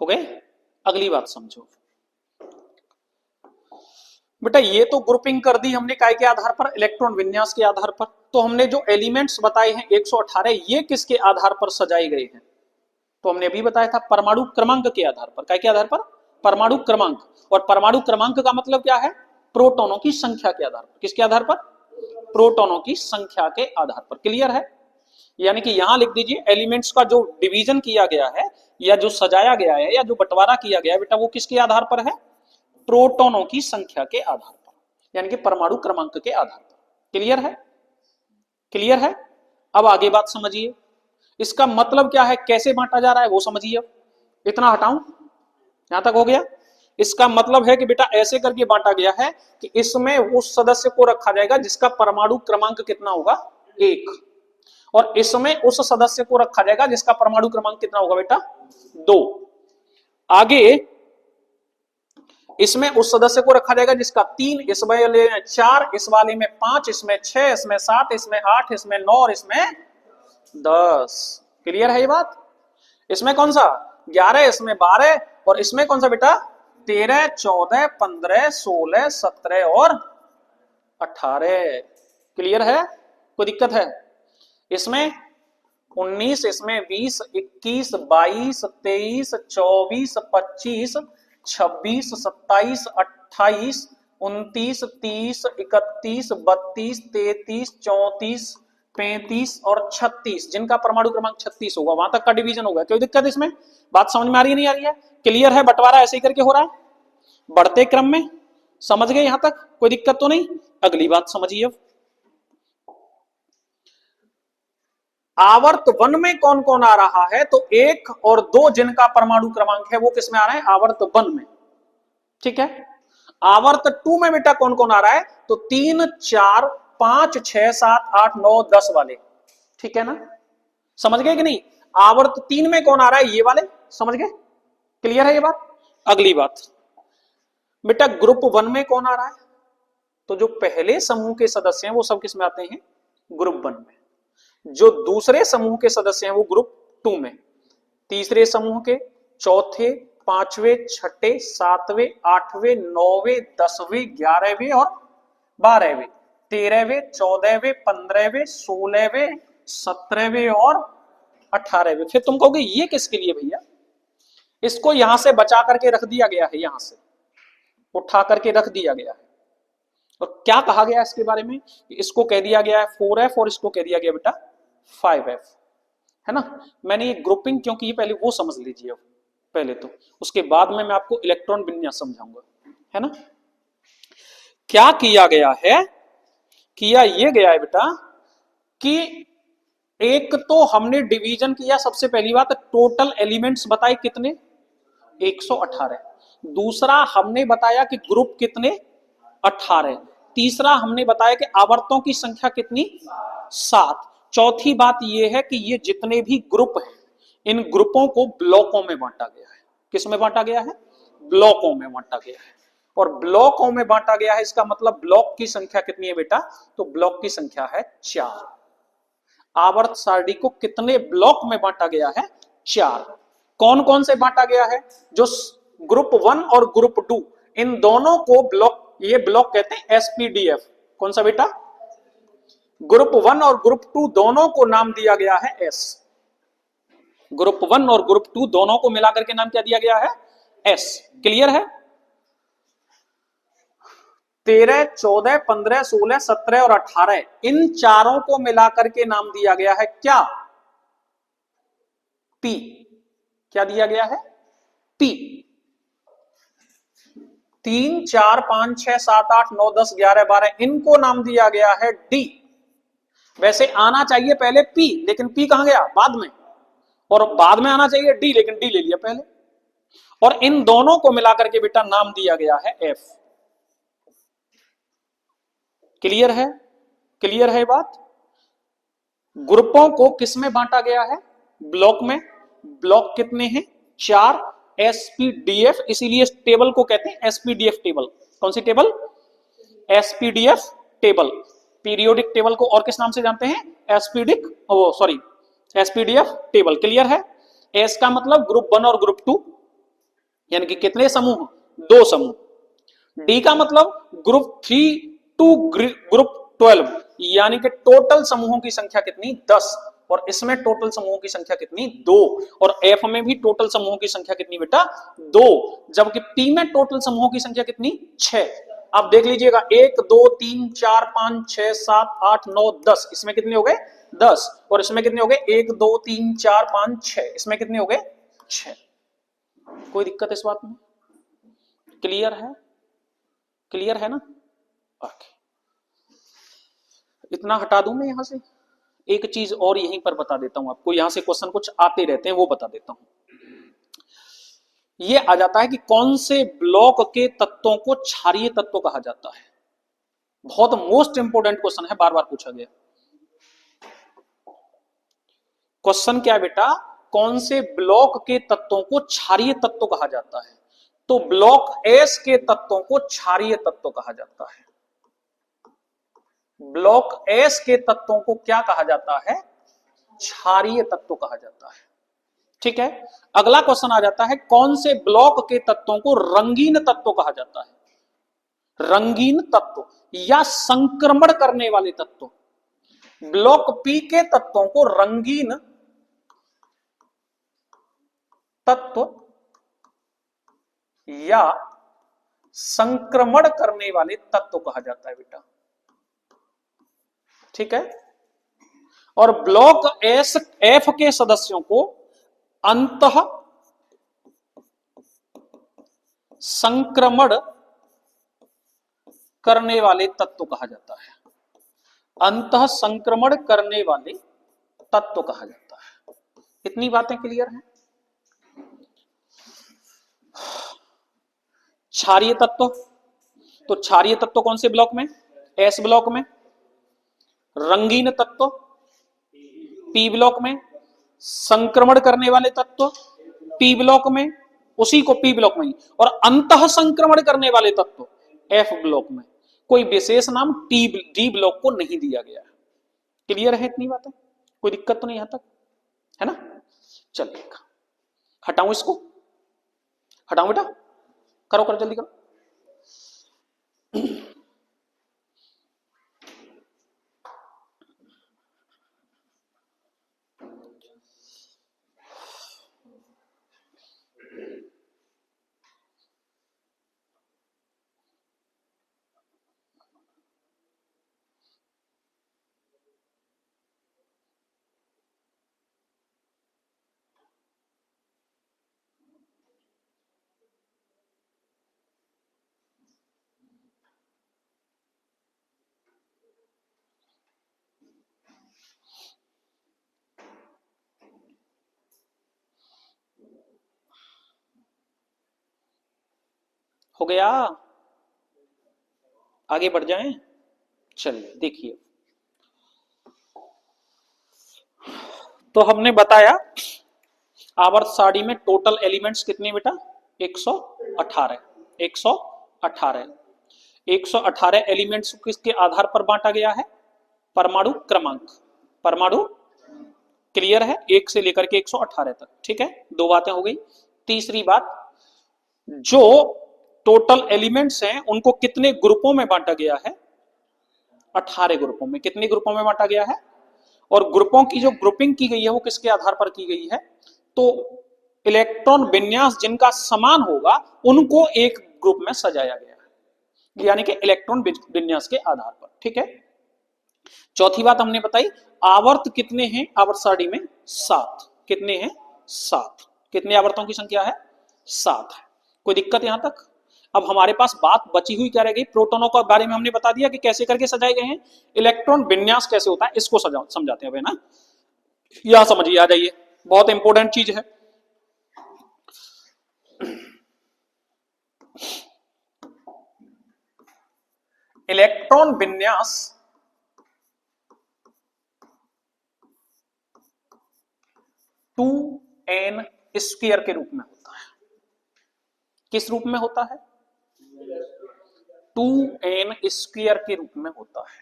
हो गए? अगली बात समझो बेटा, ये तो ग्रुपिंग कर दी हमने काय के आधार पर? इलेक्ट्रॉन विन्यास के आधार पर। तो हमने जो एलिमेंट्स बताए हैं 118, ये किसके आधार पर सजाए गए हैं? तो हमने अभी बताया था परमाणु क्रमांक के आधार पर। काय के आधार पर? परमाणु क्रमांक। और परमाणु क्रमांक का मतलब क्या है? प्रोटॉनों की संख्या के आधार पर। किसके आधार पर? प्रोटॉनों की संख्या के आधार पर। क्लियर है? यानी कि यहां लिख दीजिए, एलिमेंट्स का जो डिवीजन किया गया है या जो सजाया गया है या जो बंटवारा किया गया है बेटा, वो किसके आधार पर है? प्रोटॉनों की संख्या के आधार पर, यानी कि परमाणु क्रमांक के आधार पर। क्लियर है? क्लियर है? अब आगे बात समझिए, इसका मतलब क्या है, कैसे बांटा जा रहा है वो समझिए। अब इतना हटाऊं, यहां तक हो गया? इसका मतलब है कि बेटा ऐसे करके बांटा गया है कि इसमें उस सदस्य को रखा जाएगा जिसका परमाणु क्रमांक कितना होगा? 1। और इसमें उस सदस्य को रखा जाएगा जिसका परमाणु क्रमांक कितना होगा बेटा? 2। आगे इसमें उस सदस्य को रखा जाएगा जिसका 3, इस वाले में 4, इस वाले में 5, इसमें 6, इसमें 7, इसमें 8, इसमें 9 और इसमें 10। क्लियर है ये बात? इसमें कौन सा? 11, इसमें 12 और इसमें कौन सा बेटा? 13, 14, 15, 16, 17 और 18। क्लियर है? कोई दिक्कत है? इसमें 19, इसमें 20, 21, 22, 23, 24, 25, 26, 27, 28, 29, 30, 31, 32, 33, 34, 35 और 36, जिनका परमाणु क्रमांक 36 होगा, वहां तक का डिवीजन होगा। कोई दिक्कत इसमें? बात समझ में आ रही है नहीं आ रही है? क्लियर है? बंटवारा ऐसे ही करके हो रहा है बढ़ते क्रम में। समझ गए यहां तक? कोई दिक्कत तो नहीं? अगली बात समझिए। आवर्त 1 में कौन कौन आ रहा है? तो 1 और 2 जिनका परमाणु क्रमांक है वो किसमें आ रहा है? आवर्त 1 में। ठीक है। आवर्त 2 में बेटा कौन कौन आ रहा है? तो 3, 4, 5, 6, 7, 8, 9, 10 वाले। ठीक है ना? समझ गए कि नहीं? आवर्त 3 में कौन आ रहा है? ये वाले। समझ गए? क्लियर है ये बात? अगली बात बेटा, ग्रुप 1 में कौन आ रहा है? तो जो पहले समूह के सदस्य हैं वो सब किस में आते हैं? ग्रुप 1 में। जो दूसरे समूह के सदस्य हैं वो ग्रुप 2 में। तीसरे समूह के, चौथे, पांचवें, छठे, सातवें, आठवें, नौवें, 10वें, 11वें और 12वें, 13वें, 14वें, 15वें, 16वें, 17वें और 18वें। फिर तुम कहोगे ये किसके लिए भैया? इसको यहां से बचा करके रख दिया गया है, यहां से उठा करके रख दिया गया है। और क्या कहा गया इसके बारे में? इसको कह दिया गया है 4F और इसको कह दिया गया बेटा 5F, है ना? मैंने ये ग्रुपिंग क्यों की पहले वो समझ लीजिए पहले तो, उसके बाद में मैं आपको इलेक्ट्रॉन विन्यास समझाऊंगा, है ना? क्या किया गया है? किया ये गया है बेटा कि एक तो हमने डिवीजन किया, सबसे पहली बात टोटल एलिमेंट्स बताए कितने? 118। दूसरा हमने बताया कि ग्रुप कितने? 18। तीसरा हमने बताया कि आवर्तों की संख्या कितनी? 7। चौथी बात यह है कि ये जितने भी ग्रुप हैं इन ग्रुपों को ब्लॉकों में बांटा गया है। किस में बांटा गया है? ब्लॉकों में बांटा गया है। और ब्लॉकों में बांटा गया है, इसका मतलब ब्लॉक की संख्या कितनी है बेटा? तो ब्लॉक की संख्या है 4। आवर्त सारणी को कितने ब्लॉक में बांटा गया है? 4। कौन कौन से बांटा गया है? जो ग्रुप 1 और ग्रुप 2, इन दोनों को ब्लॉक, ये ब्लॉक कहते हैं एसपीडीएफ। कौन सा बेटा? ग्रुप 1 और ग्रुप 2 दोनों को नाम दिया गया है एस। ग्रुप 1 और ग्रुप 2 दोनों को मिलाकर के नाम क्या दिया गया है? एस। क्लियर है? 13, 14, 15, 16, 17 और 18, इन चारों को मिलाकर के नाम दिया गया है क्या? पी। क्या दिया गया है? पी। 3, 4, 5, 6, 7, 8, 9, 10, 11, 12, इनको नाम दिया गया है डी। वैसे आना चाहिए पहले पी, लेकिन पी कहां गया? बाद में। और बाद में आना चाहिए डी, लेकिन डी ले लिया पहले। और इन दोनों को मिलाकर के बेटा नाम दिया गया है एफ। क्लियर है? क्लियर है बात? ग्रुपों को किस में बांटा गया है? ब्लॉक में। ब्लॉक कितने हैं? 4। एसपीडीएफ, इसीलिए इस टेबल को कहते हैं एसपीडीएफ टेबल। कौन सी table? SPDF table. Periodic table को और किस नाम से जानते हैं? एसपीडिक, सॉरी, एसपीडीएफ टेबल। क्लियर है? एस का मतलब ग्रुप 1 और ग्रुप 2, यानी कि कितने समूह? 2 समूह। डी का मतलब ग्रुप 3 टू ग्रुप 12, यानी कि टोटल समूहों की संख्या कितनी? 10। और इसमें टोटल समूहों की संख्या कितनी? 2। और एफ में भी टोटल समूहों की संख्या कितनी बेटा? 2। जबकि पी में टोटल समूहों की संख्या कितनी? 6। अब देख लीजिएगा, 1, 2, 3, 4, 5, 6, 7, 8, 9, 10, इसमें कितने हो गए? 10। और इसमें कितने हो गए? 1, 2, 3, 4, 5, 6, इसमें कितने हो गए? 6। कोई दिक्कत इस बात में? क्लियर है? क्लियर है ना? ओके, इतना हटा दूं मैं यहां से। एक चीज और यहीं पर बता देता हूं आपको, यहां से क्वेश्चन कुछ आते रहते हैं, वो बता देता हूं। ये आ जाता है कि कौन से ब्लॉक के तत्वों को क्षारीय तत्व कहा जाता है। बहुत मोस्ट इंपोर्टेंट क्वेश्चन है, बार बार पूछा गया क्वेश्चन। क्या है बेटा? कौन से ब्लॉक के तत्वों को क्षारीय तत्व कहा जाता है? तो ब्लॉक एस के तत्वों को क्षारीय तत्व कहा जाता है। ब्लॉक एस के तत्वों को क्या कहा जाता है? क्षारीय तत्व कहा जाता है। ठीक है, अगला क्वेश्चन आ जाता है, कौन से ब्लॉक के तत्वों को रंगीन तत्व कहा जाता है? रंगीन तत्व या संक्रमण करने वाले तत्व। ब्लॉक पी के तत्वों को रंगीन तत्व या संक्रमण करने वाले तत्व कहा जाता है बेटा। ठीक है, और ब्लॉक एस एफ के सदस्यों को अंतः संक्रमण करने वाले तत्व कहा जाता है। अंतः संक्रमण करने वाले तत्व कहा जाता है। इतनी बातें क्लियर हैं? क्षारीय तत्व, तो क्षारीय तत्व कौन से ब्लॉक में? एस ब्लॉक में। रंगीन तत्व पी ब्लॉक में। संक्रमण करने वाले तत्व पी ब्लॉक में, उसी को पी ब्लॉक में ही। और अंतः संक्रमण करने वाले तत्व एफ ब्लॉक में। कोई विशेष नाम डी ब्लॉक को नहीं दिया गया है। क्लियर है इतनी बातें? कोई दिक्कत तो नहीं यहां तक, है ना? चलिए, हटाऊं इसको? हटाऊं बेटा? करो करो, जल्दी करो। हो गया? आगे बढ़ जाएं? चलिए देखिए, तो हमने बताया आवर्त सारणी में टोटल एलिमेंट्स कितने बेटा? 118। 118 118 एलिमेंट्स किसके आधार पर बांटा गया है? परमाणु क्रमांक। परमाणु, क्लियर है? 1 से लेकर के 118 तक। ठीक है, दो बातें हो गई। तीसरी बात, जो टोटल एलिमेंट्स हैं उनको कितने ग्रुपों में बांटा गया है? 18 ग्रुपों में। कितने ग्रुपों में बांटा गया है? और ग्रुपों की जो ग्रुपिंग की गई है वो किसके आधार पर की गई है? तो इलेक्ट्रॉन विन्यास जिनका समान होगा उनको एक ग्रुप में सजाया गया है। यानी कि इलेक्ट्रॉन विन्यास के आधार पर। ठीक है, चौथी बात हमने बताई, आवर्त कितने हैं आवर्त सारणी में? 7। कितने हैं? 7। कितने आवर्तों की संख्या है? 7 है। कोई दिक्कत यहां तक? अब हमारे पास बात बची हुई क्या रह गई? प्रोटॉनों के बारे में हमने बता दिया कि कैसे करके सजाए गए हैं, इलेक्ट्रॉन विन्यास कैसे होता है इसको समझाते हैं ना। यहां समझिए, आ जाइए, बहुत इंपॉर्टेंट चीज है। इलेक्ट्रॉन विन्यास 2n स्क्वायर के रूप में होता है। किस रूप में होता है? 2n स्क्वायर के रूप में होता है।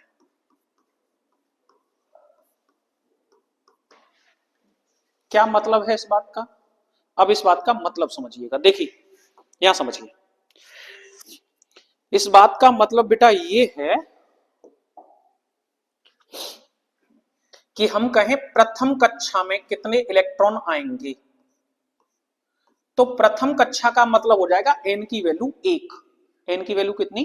क्या मतलब है इस बात का? अब इस बात का मतलब समझिएगा, देखिए यहां समझिए। इस बात का मतलब बेटा ये है कि हम कहें प्रथम कक्षा में कितने इलेक्ट्रॉन आएंगे, तो प्रथम कक्षा का मतलब हो जाएगा n की वैल्यू 1। n की वैल्यू कितनी?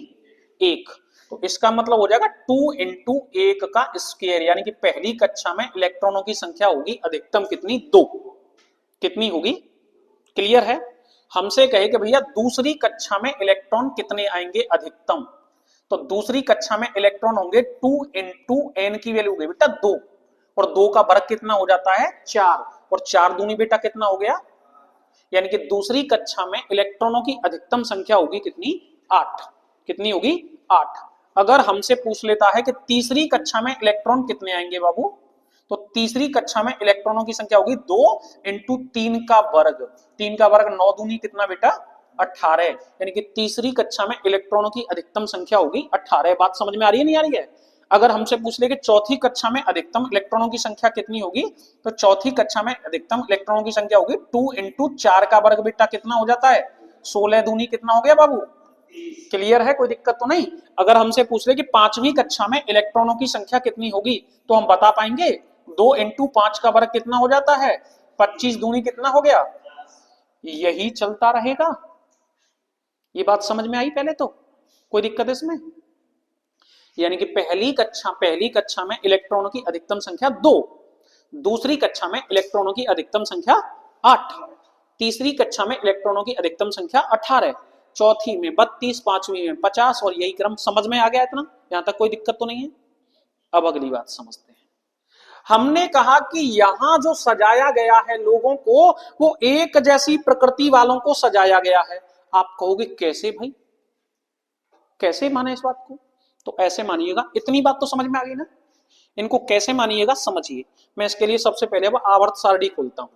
1। तो इसका मतलब हो जाएगा 2 इंटू 1 का स्क्वायर, यानी कि पहली कक्षा में इलेक्ट्रॉनों की संख्या होगी अधिकतम कितनी? 2। कितनी होगी? क्लियर है? हमसे कहे कि भैया दूसरी कक्षा में इलेक्ट्रॉन कितने आएंगे अधिकतम, तो दूसरी कक्षा में इलेक्ट्रॉन होंगे 2 इंटू n की वैल्यू होगी बेटा 2, और 2 का वर्ग कितना हो जाता है? 4, और 4 दूनी बेटा कितना हो गया? यानी कि दूसरी कक्षा में इलेक्ट्रॉनों की अधिकतम संख्या होगी कितनी? 8। कितनी होगी? 8। अगर हमसे पूछ लेता है कि तीसरी कक्षा में इलेक्ट्रॉन कितने आएंगे बाबू, तो तीसरी कक्षा में इलेक्ट्रॉनों की संख्या होगी 2 इंटू 3 का वर्ग। 3 का वर्ग 9 दूनी कितना बेटा? 18। यानी कि तीसरी कक्षा में इलेक्ट्रॉनों की अधिकतम संख्या होगी 18। बात समझ में आ रही है नहीं आ रही है? अगर हमसे पूछ ले कि चौथी कक्षा में अधिकतम इलेक्ट्रॉनों की संख्या कितनी होगी, तो चौथी कक्षा में अधिकतम इलेक्ट्रॉनों की संख्या होगी 2 इंटू 4 का वर्ग बेटा कितना हो जाता है? 16 दूनी कितना हो गया बाबू? क्लियर है? कोई दिक्कत तो नहीं? अगर हमसे पूछ ले कि पांचवी कक्षा में इलेक्ट्रॉनों की संख्या कितनी होगी, तो हम बता पाएंगे 2 इंटू 5 का वर्ग कितना हो जाता है? 25 दूनी कितना हो गया? यही चलता रहेगा। ये बात समझ में आई पहले तो? कोई दिक्कत है इसमें? यानी कि पहली कक्षा में इलेक्ट्रॉनों की अधिकतम संख्या 2, दूसरी कक्षा में इलेक्ट्रॉनों की अधिकतम संख्या 8, तीसरी कक्षा में इलेक्ट्रॉनों की अधिकतम संख्या 18, चौथी में 32, पांचवी में 50, और यही क्रम समझ में आ गया इतना? यहां तक कोई दिक्कत तो नहीं है? अब अगली बात समझते हैं। हमने कहा कि यहां जो सजाया गया है लोगों को, वो एक जैसी प्रकृति वालों को सजाया गया है। आप कहोगे कैसे भाई, कैसे माने इस बात को? तो ऐसे मानिएगा, इतनी बात तो समझ में आ गई ना। इनको कैसे मानिएगा समझिए। मैं इसके लिए सबसे पहले अब आवर्त सारणी खोलता हूं।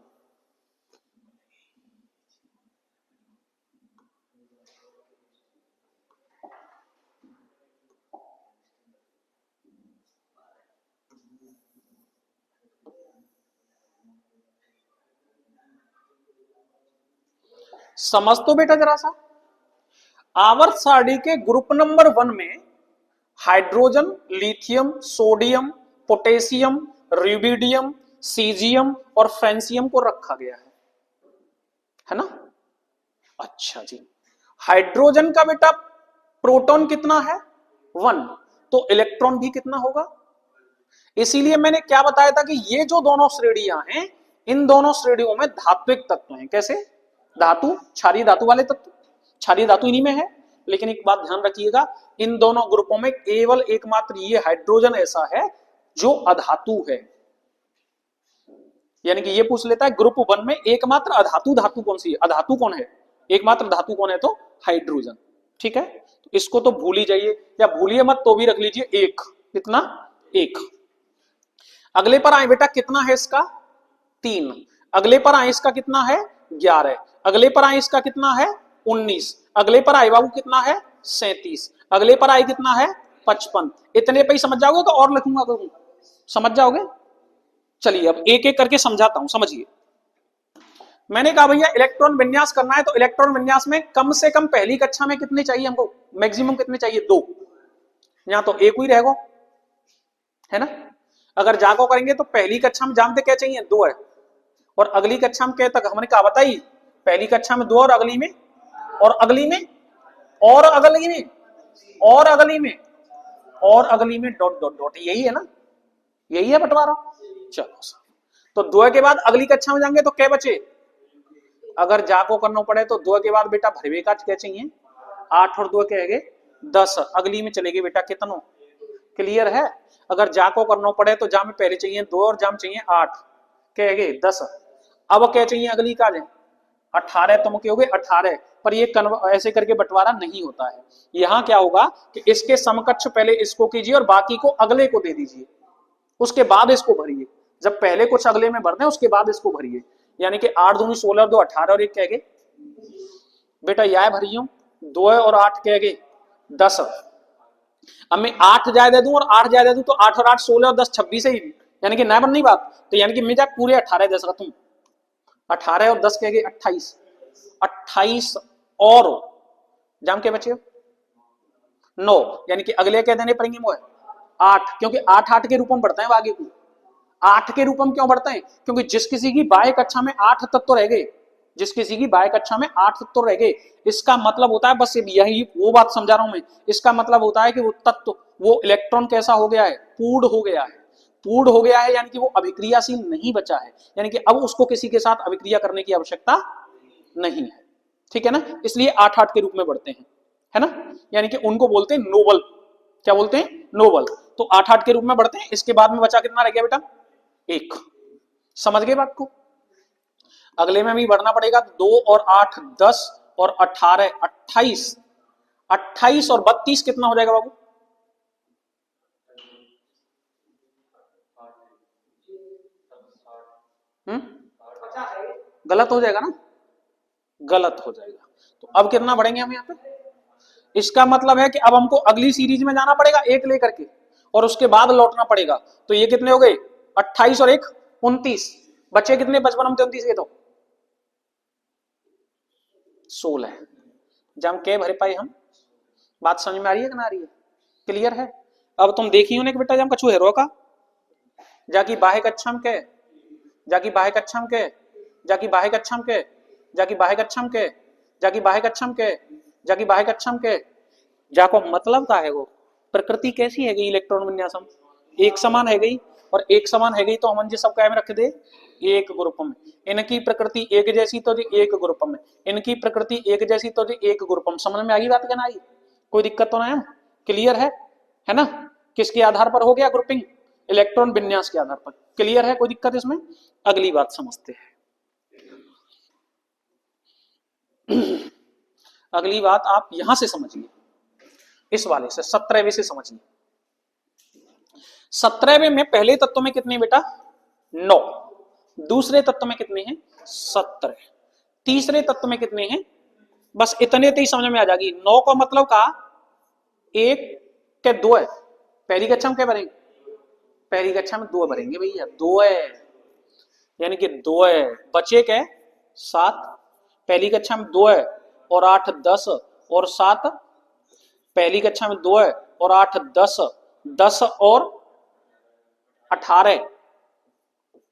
समझ तो बेटा जरा सा, आवर्त सारणी के ग्रुप नंबर 1 में hydrogen, lithium, sodium, potassium, rubidium, caesium और फ्रेंसियम को रखा गया है ना? अच्छा जी, हाइड्रोजन का बेटा प्रोटॉन कितना है? 1, तो इलेक्ट्रॉन भी कितना होगा? इसीलिए मैंने क्या बताया था कि ये जो दोनों श्रेणियां हैं, इन दोनों श्रेणियों में धात्विक तत्व हैं। कैसे? धातु, क्षारीय धातु वाले तत्व। क्षारीय धातु इन्हीं में है, लेकिन एक बात ध्यान रखिएगा, इन दोनों ग्रुपों में केवल एकमात्र ये हाइड्रोजन ऐसा है जो अधातु है। यानी कि ये पूछ लेता है ग्रुप 1 में एकमात्र अधातु धातु कौन सी है? अधातु कौन है? एकमात्र धातु कौन है? तो हाइड्रोजन। ठीक है, तो इसको तो भूल ही जाइए, या भूलिए मत तो भी रख लीजिए 1। कितना? 1। अगले पर आए बेटा, कितना है इसका? 3। अगले पर आए इसका कितना है? 11। अगले पर आए इसका कितना है? 19। अगले पर आए बाबू कितना है? 37। अगले पर आए कितना है? 55। इतने पे ही समझ जाओगे तो और लिखूंगा करूँ? समझ जाओगे? चलिए अब एक एक करके समझाता हूं, समझिए। मैंने कहा भैया इलेक्ट्रॉन विन्यास करना है, तो इलेक्ट्रॉन विन्यास में कम से कम पहली कक्षा में कितने चाहिए हमको? मैक्सिमम कितने चाहिए? 2। यहां तो एक ही रहेगा, है ना? अगर जागो करेंगे तो पहली कक्षा में जानते क्या चाहिए? 2 है, और अगली कक्षा में क्या तक हमने कहा बताई? पहली कक्षा में 2, और अगली में, और अगली में, और अगली में और अगली में, और अगली में डॉट डॉट डॉट, यही है ना, यही है बंटवारा। चलो तो 2 के बाद अगली कक्षा में जाएंगे तो क्या बचे, अगर जा को करना पड़े तो 2 के बाद बेटा भरवे का क्या चाहिए, 8 और 2 क्या है 10, अगली में चलेगी बेटा कितनो, क्लियर है। अगर जा को करना पड़े तो जा में पहले चाहिए 2 और जा में चाहिए 8, क्या है 10। अब क्या चाहिए अगली का, 18, तुम क्या हो गए 18, पर ये ऐसे करके बंटवारा नहीं होता है। यहां क्या होगा कि इसके समकक्ष पहले इसको कीजिए और बाकी को अगले को दे दीजिए, उसके बाद इसको भरिए। जब पहले कुछ अगले में भरना है उसके बाद इसको भरिए, यानी कि 8 दूनी 16 और 2 18 और 1 क्या गए बेटा, यह भरी हूं 2 और 8 क्या गए 10। अब मैं 8 जाए दे दूं और 8 जाए दे दूं तो 8 और 8 16 और 10 26 है, यानी कि ना बननी बात, तो यानी कि मैं जा पूरे 18 दे सकता हूं, 18 और 10 क्या गए 28, 28 और जाम के बचे 9, यानी कि अगले क्या देने पड़ेंगे वो 8, क्योंकि 8 8 के रूप में बढ़ता है आगे को, 8 के रूप में क्यों बढ़ता है, क्योंकि जिस किसी की बाह्य कक्षा में 8 तत्व तो रह गए, जिस किसी की बाह्य कक्षा में 8 तत्व तो रह गए, इसका मतलब होता है, बस यही वो बात समझा रहा हूं मैं, इसका मतलब होता है कि वो तत्व, वो इलेक्ट्रॉन कैसा हो गया है, पूर्ण हो गया है, पूर्ण हो गया है, यानी कि वो अभिक्रियाशील नहीं बचा है, यानी कि अब उसको किसी के साथ अभिक्रिया करने की आवश्यकता नहीं है, ठीक है ना, इसलिए 8 8 के रूप में बढ़ते हैं, है ना, यानी कि उनको बोलते हैं नोबल, क्या बोलते हैं नोबल, तो 8 8 के रूप में बढ़ते हैं। इसके बाद में बचा कितना रह गया बेटा 1, समझ गए बात को। अगले में भी बढ़ना पड़ेगा, 2 और 8 10 और 18 28, 28 और 32 कितना हो जाएगा बाबू, गलत हो जाएगा ना, गलत हो जाएगा, तो अब कितना बढ़ेंगे हम यहाँ पे, इसका मतलब है कि अब हमको अगली सीरीज में जाना पड़ेगा 1 लेकर के और उसके बाद लौटना पड़ेगा, तो ये कितने हो गए 28 और 1 29, बचे कितने 55 29 के, तो 16, जब के भरे पाए हम, बात समझ में आ रही है कि ना आ रही है, क्लियर है। अब तुम देखी हो ना कि बेटा जब कछु हेरो का जाकी बाहे कच्छम के, जाकी बाहे कच्छम के, जाकी बाहे कच्छम के, जाकी बाहे कच्छम के, जाकी बाहे कच्छम के, जाकी बाहे कच्छम के, जाको मतलब का है वो प्रकृति कैसी है गई, इलेक्ट्रॉन विन्यासम एक समान है गई, और एक समान है गई तो हम सब क्या में रख दे एक ग्रुप में, इनकी प्रकृति एक जैसी तो एक ग्रुप में, इनकी प्रकृति एक जैसी तो एक ग्रुप में, समझ में आ गई बात क्या ना आई, कोई दिक्कत तो ना है, क्लियर है ना, किसके आधार पर हो गया ग्रुपिंग, इलेक्ट्रॉन विन्यास के आधार पर, क्लियर है, कोई दिक्कत इसमें। अगली बात समझते हैं, अगली बात आप यहां से समझिए, इस वाले से 17वें से समझिए। 17वें में पहले तत्व में कितने बेटा 9, दूसरे तत्व में कितने हैं 17, तीसरे तत्व में कितने हैं, बस इतने तो ही समझ में आ जाएगी। 9 का मतलब का 1 के 2 है, पहली कक्षा में क्या भरेंगे, पहली कक्षा में 2 भरेंगे भैया, 2 है, यानी कि 2 है, बचे क्या 7, पहली कक्षा में 2 है और 8 10 और 7, पहली कक्षा में 2 है और 8 10, 10 और 18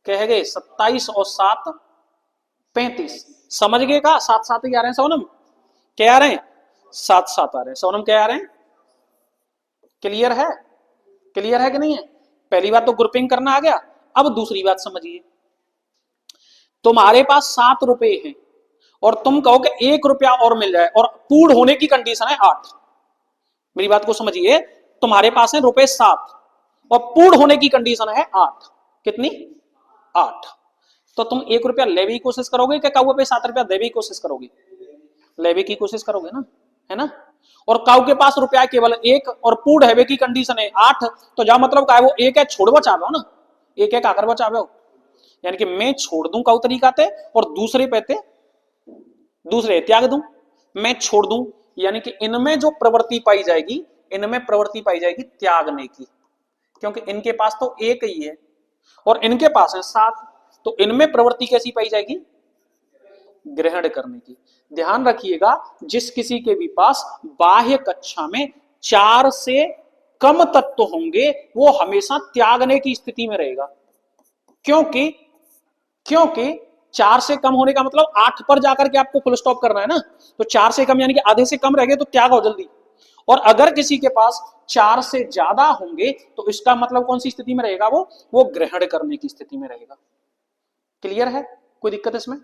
कह गए 27 और 7 35, समझ गए का 7 7 ही आ रहे हैं सोनम, क्या आ रहे हैं 7 7 आ रहे हैं सोनम, क्या आ रहे हैं, क्लियर है, क्लियर है कि नहीं है। पहली बात तो ग्रुपिंग करना आ गया। अब दूसरी बात समझिए, तुम्हारे पास 7 रुपए हैं और तुम कहो कि 1 रुपया और मिल जाए, और पूर्ण होने की कंडीशन है 8, मेरी बात को समझिए, तुम्हारे पास है रुपए 7 और पूर्ण होने की कंडीशन है 8, कितनी 8, तो तुम 1 रुपया लेने की कोशिश करोगे कि काऊ पे 7 रुपया देने की कोशिश करोगे, लेने की कोशिश करोगे ना, है ना, और काऊ के पास रुपया केवल 1 और पूर्ण है की कंडीशन है 8, तो जा मतलब का है वो 1 है छोड़ बचावे ना, 1 1 आकर बचावे, यानी कि मैं छोड़ दूं काऊ तरीका ते और दूसरे पे दूसरे त्याग दूं, मैं छोड़ दूं, यानी कि इनमें जो प्रवृत्ति पाई जाएगी, इनमें प्रवृत्ति पाई जाएगी त्यागने की, क्योंकि इनके पास तो 1 ही है और इनके पास है 7, तो इनमें प्रवृत्ति कैसी पाई जाएगी ग्रहण करने की। ध्यान रखिएगा, जिस किसी के भी पास बाह्य कक्षा में 4 से कम तत्व होंगे वो हमेशा त्यागने की स्थिति में रहेगा, क्योंकि 4 से कम होने का मतलब 8 पर जाकर के आपको फुल स्टॉप करना है ना, तो 4 से कम यानी कि आधे से कम रह गए तो त्याग हो जल्दी, और अगर किसी के पास 4 से ज्यादा होंगे तो इसका मतलब कौन सी स्थिति में रहेगा, वो ग्रहण करने की स्थिति में रहेगा। क्लियर है, कोई दिक्कत इसमें?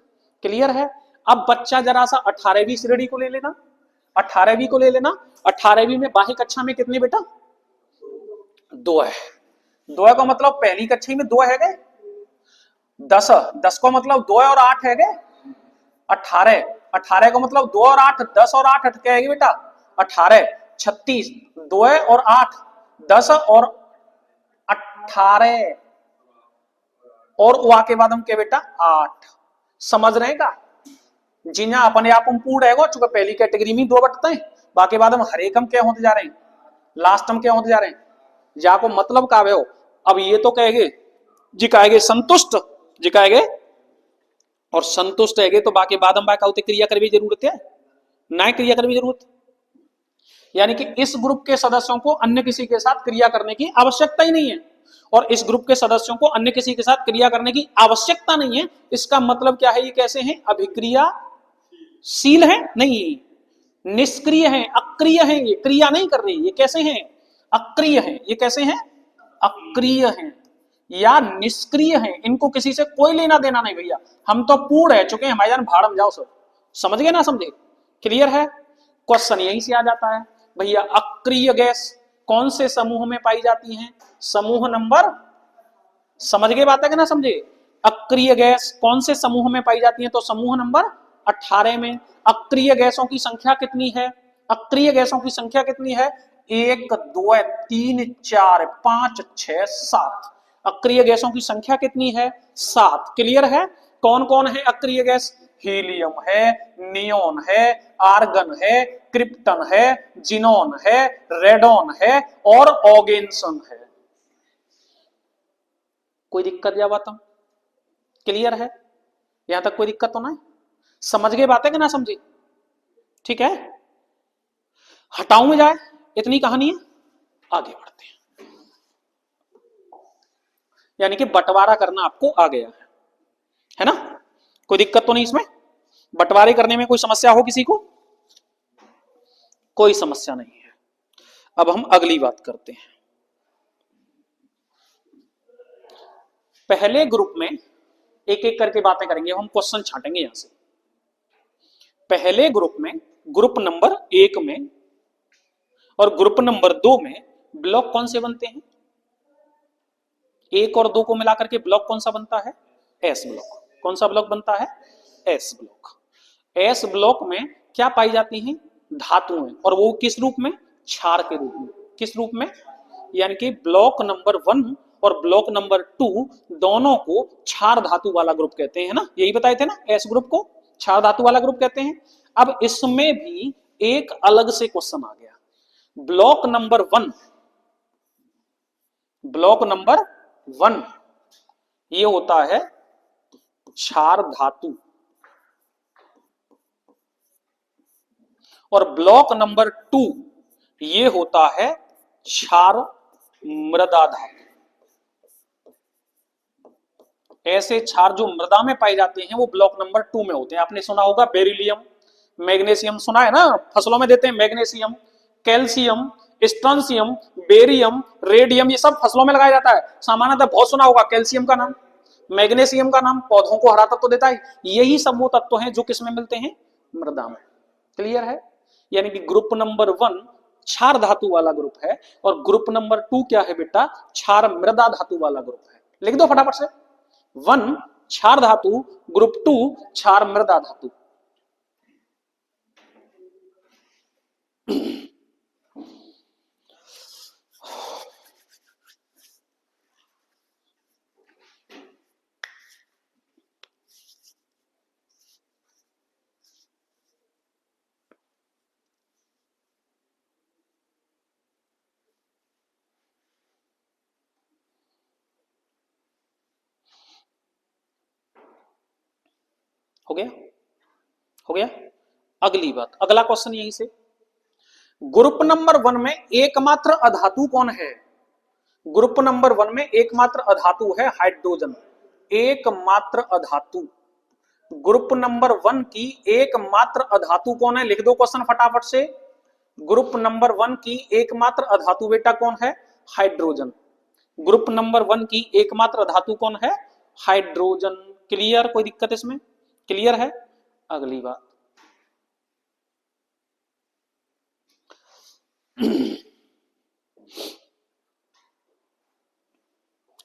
क्लियर है। अब बच्चा जरा सा 18वीं श्रेणी को ले लेना, 18वीं को ले लेना। 18वीं में बाह्य कक्षा में कितने बेटा? 2 है। 2 का मतलब पहली कक्षा में 2 है गए 10, 10 का मतलब 2 और 8 है गए 18, 18 का मतलब 2 और 8, 10 और 8 क्या है बेटा 18, 36, 2 और 8, 10 और 18 और वहां के बाद हम क्या बेटा 8। समझ रहे हैं का? जिन्हें अपने आप हम पूर्ण है चूंकि पहली कैटेगरी में 2 बटते हैं, बाकी बाद हम हर एक हम क्या होते जा रहे हैं, लास्ट हम क्या होते जा रहे हैं, जाको मतलब का हो। अब ये तो कहेंगे जी कहेंगे संतुष्ट, जी कहेंगे और संतुष्ट है तो बाकी बाद हम बाका क्रिया कर भी जरूरत है ना, क्रिया कर भी जरूरत। यानी कि इस ग्रुप के सदस्यों को अन्य किसी के साथ क्रिया करने की आवश्यकता ही नहीं है, और इस ग्रुप के सदस्यों को अन्य किसी के साथ क्रिया करने की आवश्यकता नहीं है। इसका मतलब क्या है, ये कैसे हैं, अभिक्रियाशील है नहीं, निष्क्रिय है, अक्रिय है, ये क्रिया नहीं कर रही, ये कैसे हैं, अक्रिय है। ये कैसे हैं, अक्रिय हैं या निष्क्रिय हैं, इनको किसी से कोई लेना देना नहीं भैया, हम तो पूर्ण है चुके हैं, हमारे जान भाड़ में जाओ सब। समझ गए ना समझे? क्लियर है। क्वेश्चन यहीं से आ जाता है भैया, अक्रिय गैस कौन से समूह में पाई जाती हैं, समूह नंबर, समझ गए बात है कि ना समझे, अक्रिय गैस कौन से समूह में पाई जाती है, तो समूह नंबर 18 में। अक्रिय गैसों की संख्या कितनी है, अक्रिय गैसों की संख्या कितनी है, 1 2 3 4 5 6 7। अक्रिय गैसों की संख्या कितनी है, 7। क्लियर है। कौन कौन है अक्रिय गैस, हीलियम है, नियोन है, आर्गन है, क्रिप्टन है, जिनोन है, रेडोन है और ऑर्गेन्सन है। कोई दिक्कत या बात? क्लियर है, यहां तक कोई दिक्कत तो ना है? समझ गए बात है कि ना समझे? ठीक है, हटाऊ में जाए, इतनी कहानी है, आगे बढ़ते हैं। यानी कि बंटवारा करना आपको आ गया है ना, कोई दिक्कत तो नहीं इसमें? बंटवारे करने में कोई समस्या हो किसी को? कोई समस्या नहीं है। अब हम अगली बात करते हैं। पहले ग्रुप में एक एक करके बातें करेंगे, हम क्वेश्चन छांटेंगे यहां से। पहले ग्रुप में, ग्रुप नंबर 1 में और ग्रुप नंबर 2 में ब्लॉक कौन से बनते हैं, 1 और 2 को मिलाकर के ब्लॉक कौन सा बनता है, एस ब्लॉक। कौन सा ब्लॉक बनता है, एस ब्लॉक। एस ब्लॉक में क्या पाई जाती हैं, धातुएं, और वो किस रूप में, क्षार के रूप में। किस रूप में, यानी कि ब्लॉक नंबर 1 और ब्लॉक नंबर 2 दोनों को क्षार धातु वाला ग्रुप कहते हैं ना, यही बताए थे ना, एस ग्रुप को क्षार धातु वाला ग्रुप कहते हैं। अब इसमें भी एक अलग से क्वेश्चन आ गया, ब्लॉक नंबर 1, ब्लॉक नंबर 1 ये होता है क्षार धातु, और ब्लॉक नंबर 2 ये होता है क्षार मृदा धातु। ऐसे क्षार जो मृदा में पाए जाते हैं वो ब्लॉक नंबर 2 में होते हैं। आपने सुना होगा बेरिलियम, मैग्नीशियम, सुना है ना, फसलों में देते हैं magnesium, calcium, strontium, barium, radium, ये सब फसलों में लगाया जाता है। सामान्यतः बहुत सुना होगा कैल्शियम का नाम, मैग्नीशियम का नाम, पौधों को हरा तत्व देता है। यही सब वो तत्व हैं जो किसमें मिलते हैं, मृदा में। क्लियर है। यानी कि ग्रुप नंबर 1 क्षार धातु वाला ग्रुप है, और ग्रुप नंबर 2 क्या है बेटा, क्षार मृदा धातु वाला ग्रुप है। लिख दो फटाफट से, 1 क्षार धातु, ग्रुप 2 क्षार मृदा धातु। हो गया, हो गया। अगली बात, अगला क्वेश्चन यहीं से, ग्रुप नंबर 1 में एकमात्र अधातु कौन है, ग्रुप नंबर 1 में एकमात्र अधातु है हाइड्रोजन, एकमात्र अधातु। ग्रुप नंबर 1 की एकमात्र अधातु कौन है, लिख दो क्वेश्चन फटाफट से, ग्रुप नंबर 1 की एकमात्र अधातु बेटा कौन है? हाइड्रोजन। ग्रुप नंबर 1 की एकमात्र धातु कौन है? हाइड्रोजन। क्लियर? कोई दिक्कत इसमें? क्लियर है? अगली बात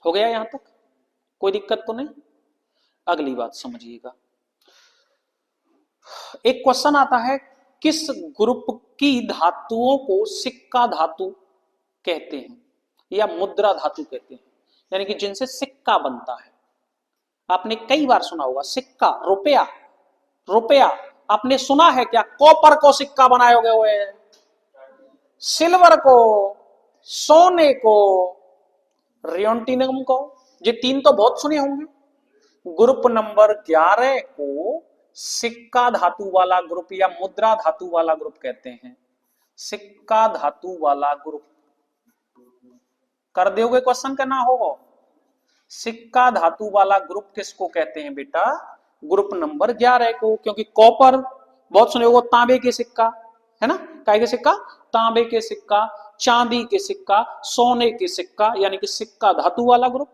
हो गया यहां तक? कोई दिक्कत तो नहीं? अगली बात समझिएगा। एक क्वेश्चन आता है, किस ग्रुप की धातुओं को सिक्का धातु कहते हैं या मुद्रा धातु कहते हैं, यानी कि जिनसे सिक्का बनता है। आपने कई बार सुना होगा सिक्का, रुपया। रुपया आपने सुना है क्या? कॉपर को सिक्का बनाए हुए हैं, सिल्वर को, सोने को, रियोन्टिनम को। ये तीन तो बहुत सुने होंगे। ग्रुप नंबर 11 को सिक्का धातु वाला ग्रुप या मुद्रा धातु वाला ग्रुप कहते हैं। सिक्का धातु वाला ग्रुप कर दोगे क्वेश्चन का ना हो। सिक्का धातु वाला ग्रुप किसको कहते हैं बेटा? ग्रुप नंबर 11 को। क्योंकि कॉपर बहुत सुने होगे, तांबे के सिक्का है ना, काय के सिक्का? तांबे के सिक्का, चांदी के सिक्का, सोने के सिक्का, यानी कि सिक्का धातु वाला ग्रुप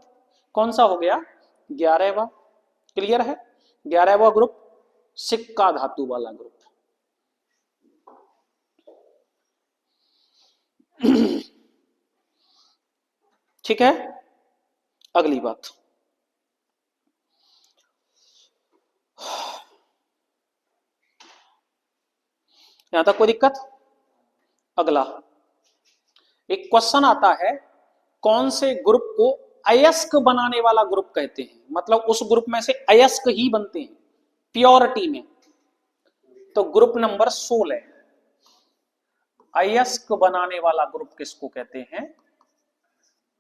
कौन सा हो गया? 11वां। क्लियर है? 11वां ग्रुप सिक्का धातु वाला ग्रुप। ठीक है, अगली बात। यहां तक कोई दिक्कत? अगला एक क्वेश्चन आता है, कौन से ग्रुप को अयस्क बनाने वाला ग्रुप कहते हैं? मतलब उस ग्रुप में से अयस्क ही बनते हैं प्योरिटी में। तो ग्रुप नंबर 16 अयस्क बनाने वाला ग्रुप किसको कहते हैं?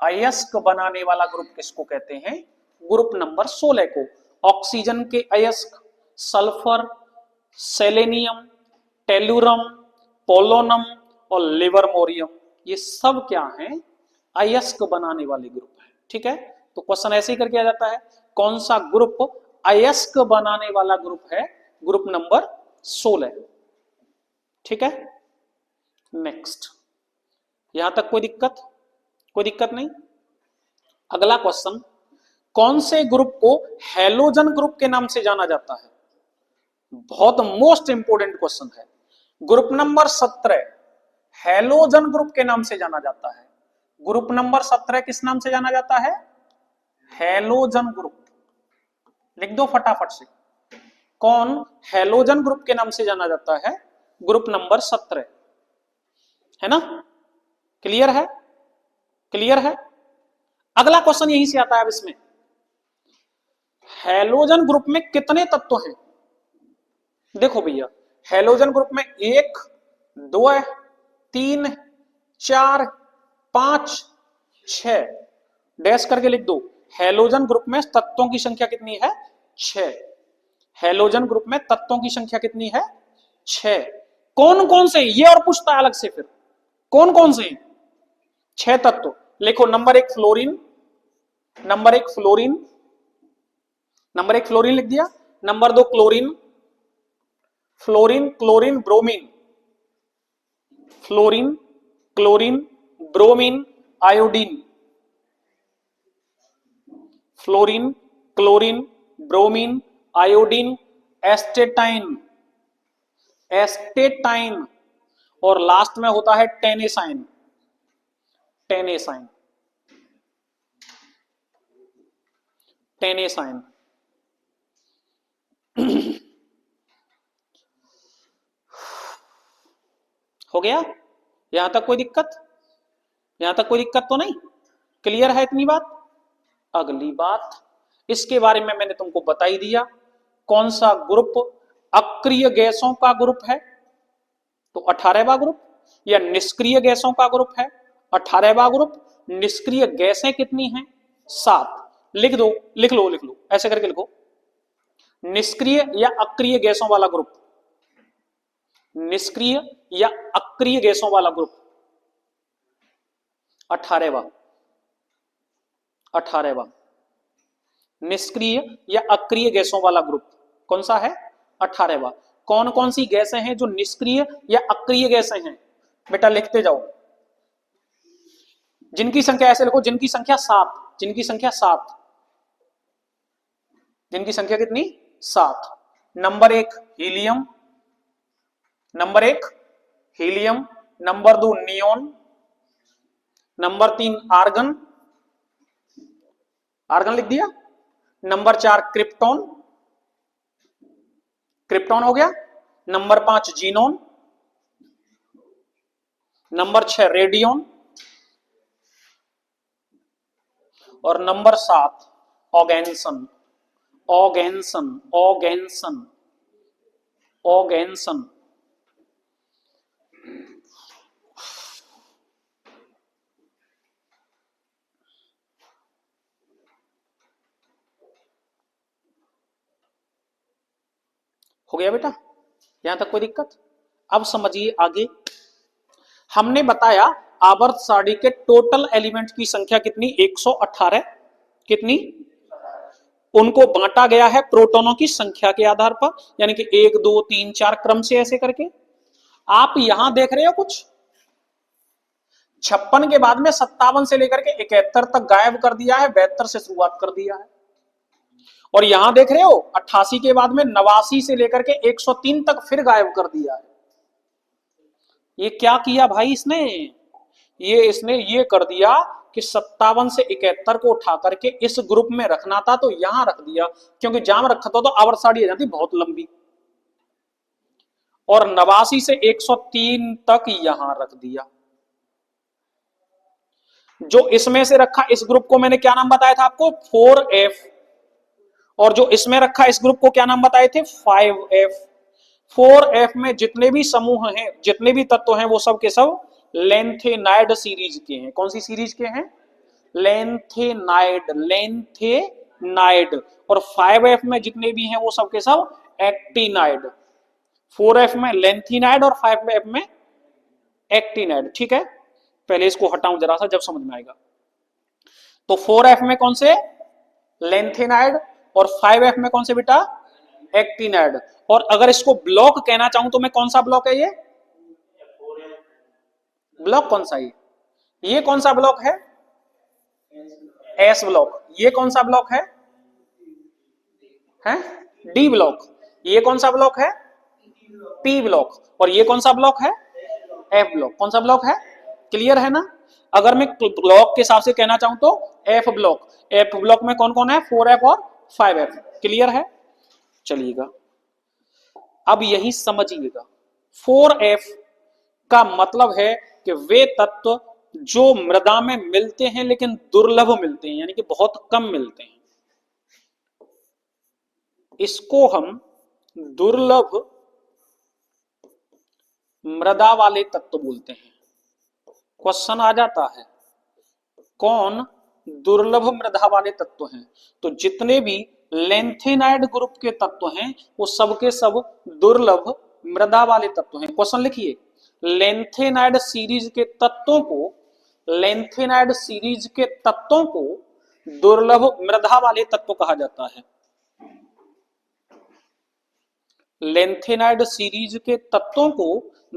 अयस्क बनाने वाला ग्रुप किसको कहते हैं? ग्रुप नंबर 16 को। ऑक्सीजन के अयस्क सल्फर, सेलेनियम, टेलुरम, पोलोनम और लिवरमोरियम, ये सब क्या हैं? अयस्क बनाने वाले ग्रुप है। ठीक है, तो क्वेश्चन ऐसे ही करके आ जाता है, कौन सा ग्रुप अयस्क बनाने वाला ग्रुप है? Group number 16। ठीक है, नेक्स्ट। यहां तक कोई दिक्कत? कोई दिक्कत नहीं? अगला क्वेश्चन, कौन से ग्रुप को हैलोजन ग्रुप के नाम से जाना जाता है? बहुत मोस्ट इंपोर्टेंट क्वेश्चन है। ग्रुप नंबर 17 हैलोजन ग्रुप के नाम से जाना जाता है। ग्रुप नंबर 17 किस नाम से जाना जाता है? Halogen group. लिख दो फटाफट से, कौन हैलोजन ग्रुप के नाम से जाना जाता है? ग्रुप नंबर 17 है ना? क्लियर है? क्लियर है? अगला क्वेश्चन यहीं से आता है। अब इसमें हैलोजन ग्रुप में कितने तत्व हैं? देखो भैया, हैलोजन ग्रुप में 1 2 3 4 5 6 डैश करके लिख दो। हैलोजन ग्रुप में तत्वों की संख्या कितनी है? 6। हैलोजन ग्रुप में तत्वों की संख्या कितनी है? 6। कौन कौन से? ये और पूछता है अलग से, फिर कौन कौन से? 6 तत्व लिखो। Number 1 fluorine, number 1 fluorine, number 1 fluorine लिख दिया। Number 2 chlorine, fluorine chlorine bromine, fluorine chlorine bromine iodine, fluorine chlorine bromine iodine astatine, astatine, और लास्ट में होता है टेनेसाइन, टेनेसाइन, टेनेसाइन। हो गया? यहां तक कोई दिक्कत? यहां तक कोई दिक्कत तो नहीं? क्लियर है इतनी बात? अगली बात, इसके बारे में मैंने तुमको बता ही दिया। कौन सा ग्रुप अक्रिय गैसों का ग्रुप है? तो 18वां ग्रुप। या निष्क्रिय गैसों का ग्रुप है? 18वां ग्रुप। निष्क्रिय गैसें कितनी हैं? 7। लिख दो, लिख लो, लिख लो, ऐसे करके लिखो। निष्क्रिय या अक्रिय गैसों वाला ग्रुप, निष्क्रिय या अक्रिय गैसों वाला ग्रुप 18वां, 18वां। निष्क्रिय या अक्रिय गैसों वाला ग्रुप कौन सा है? 18वां। कौन कौन सी गैसें हैं जो निष्क्रिय या अक्रिय गैसें हैं? बेटा लिखते जाओ। जिनकी संख्या ऐसे लिखो, जिनकी संख्या 7, जिनकी संख्या 7, जिनकी संख्या कितनी? 7। Number 1 helium, number 1 helium, number 2 neon, number 3 argon, argon लिख दिया। नंबर 4 क्रिप्टॉन, क्रिप्टॉन हो गया। नंबर 5 जीनोन, नंबर 6 रेडियन, और number 7 oganesson, oganesson, oganesson, oganesson. हो गया बेटा? यहां तक कोई दिक्कत? अब समझिए आगे। हमने बताया आवर्त सारणी के टोटल एलिमेंट की संख्या कितनी? 118। कितनी? उनको बांटा गया है प्रोटॉनों की संख्या के आधार पर, यानी कि 1 2 3 4 क्रम से ऐसे करके। आप यहां देख रहे हो कुछ 56 के बाद में 57 से लेकर के 71 तक गायब कर दिया है, 72 से शुरुआत कर दिया है। और यहां देख रहे हो 88 के बाद में 89 से लेकर के 103 तक फिर गायब कर दिया है। ये क्या किया भाई इसने? इसने ये कर दिया कि 57 से 71 को उठा करके इस ग्रुप में रखना था तो यहां रख दिया, क्योंकि जहां रखा था तो आवर्त सारणी आ जाती बहुत लंबी। और 89 से 103 तक यहां रख दिया। जो इसमें से रखा इस ग्रुप को मैंने क्या नाम बताया था आपको? 4F। और जो इसमें रखा इस ग्रुप को क्या नाम बताए थे? 5F। 4F में जितने भी समूह हैं, जितने भी तत्व हैं, वो सब के सब लेंथेनाइड सीरीज के हैं। कौन सी सीरीज के हैं? Lanthanide, lanthanide. और 5F में जितने भी हैं वो सब के सब एक्टिनाइड। 4F में लेंथेनाइड और 5F में एक्टिनाइड। ठीक है, पहले इसको हटाऊं जरा सा, जब समझ में आएगा। तो 4F में कौन से? लेंथेनाइड। और 5F में कौन से बेटा? एक्टिनाइड। और अगर इसको ब्लॉक कहना चाहूं तो मैं कौन सा ब्लॉक है ये? ब्लॉक कौन सा? ये कौन सा ब्लॉक है? S block. ये कौन सा ब्लॉक है? हैं? D block. ये कौन सा ब्लॉक है? P block. और ये कौन सा ब्लॉक है? F block. कौन सा ब्लॉक है? क्लियर है ना? अगर मैं ब्लॉक के हिसाब से कहना चाहूं तो एफ ब्लॉक। एफ ब्लॉक में कौन कौन है? 4F और 5F। क्लियर है? चलिएगा, अब यही समझिएगा। 4F का मतलब है कि वे तत्व जो मृदा में मिलते हैं लेकिन दुर्लभ मिलते हैं, यानी कि बहुत कम मिलते हैं, इसको हम दुर्लभ मृदा वाले तत्व बोलते हैं। क्वेश्चन आ जाता है कौन दुर्लभ मृदा वाले तत्व हैं? तो जितने भी लेंथेनाइड ग्रुप के तत्व हैं वो सबके सब दुर्लभ मृदा वाले तत्व हैं। क्वेश्चन लिखिए, लेंथेनाइड सीरीज के तत्वों को, लेंथेनाइड सीरीज के तत्वों को दुर्लभ मृदा वाले तत्व कहा जाता है। लेंथेनाइड सीरीज के तत्वों को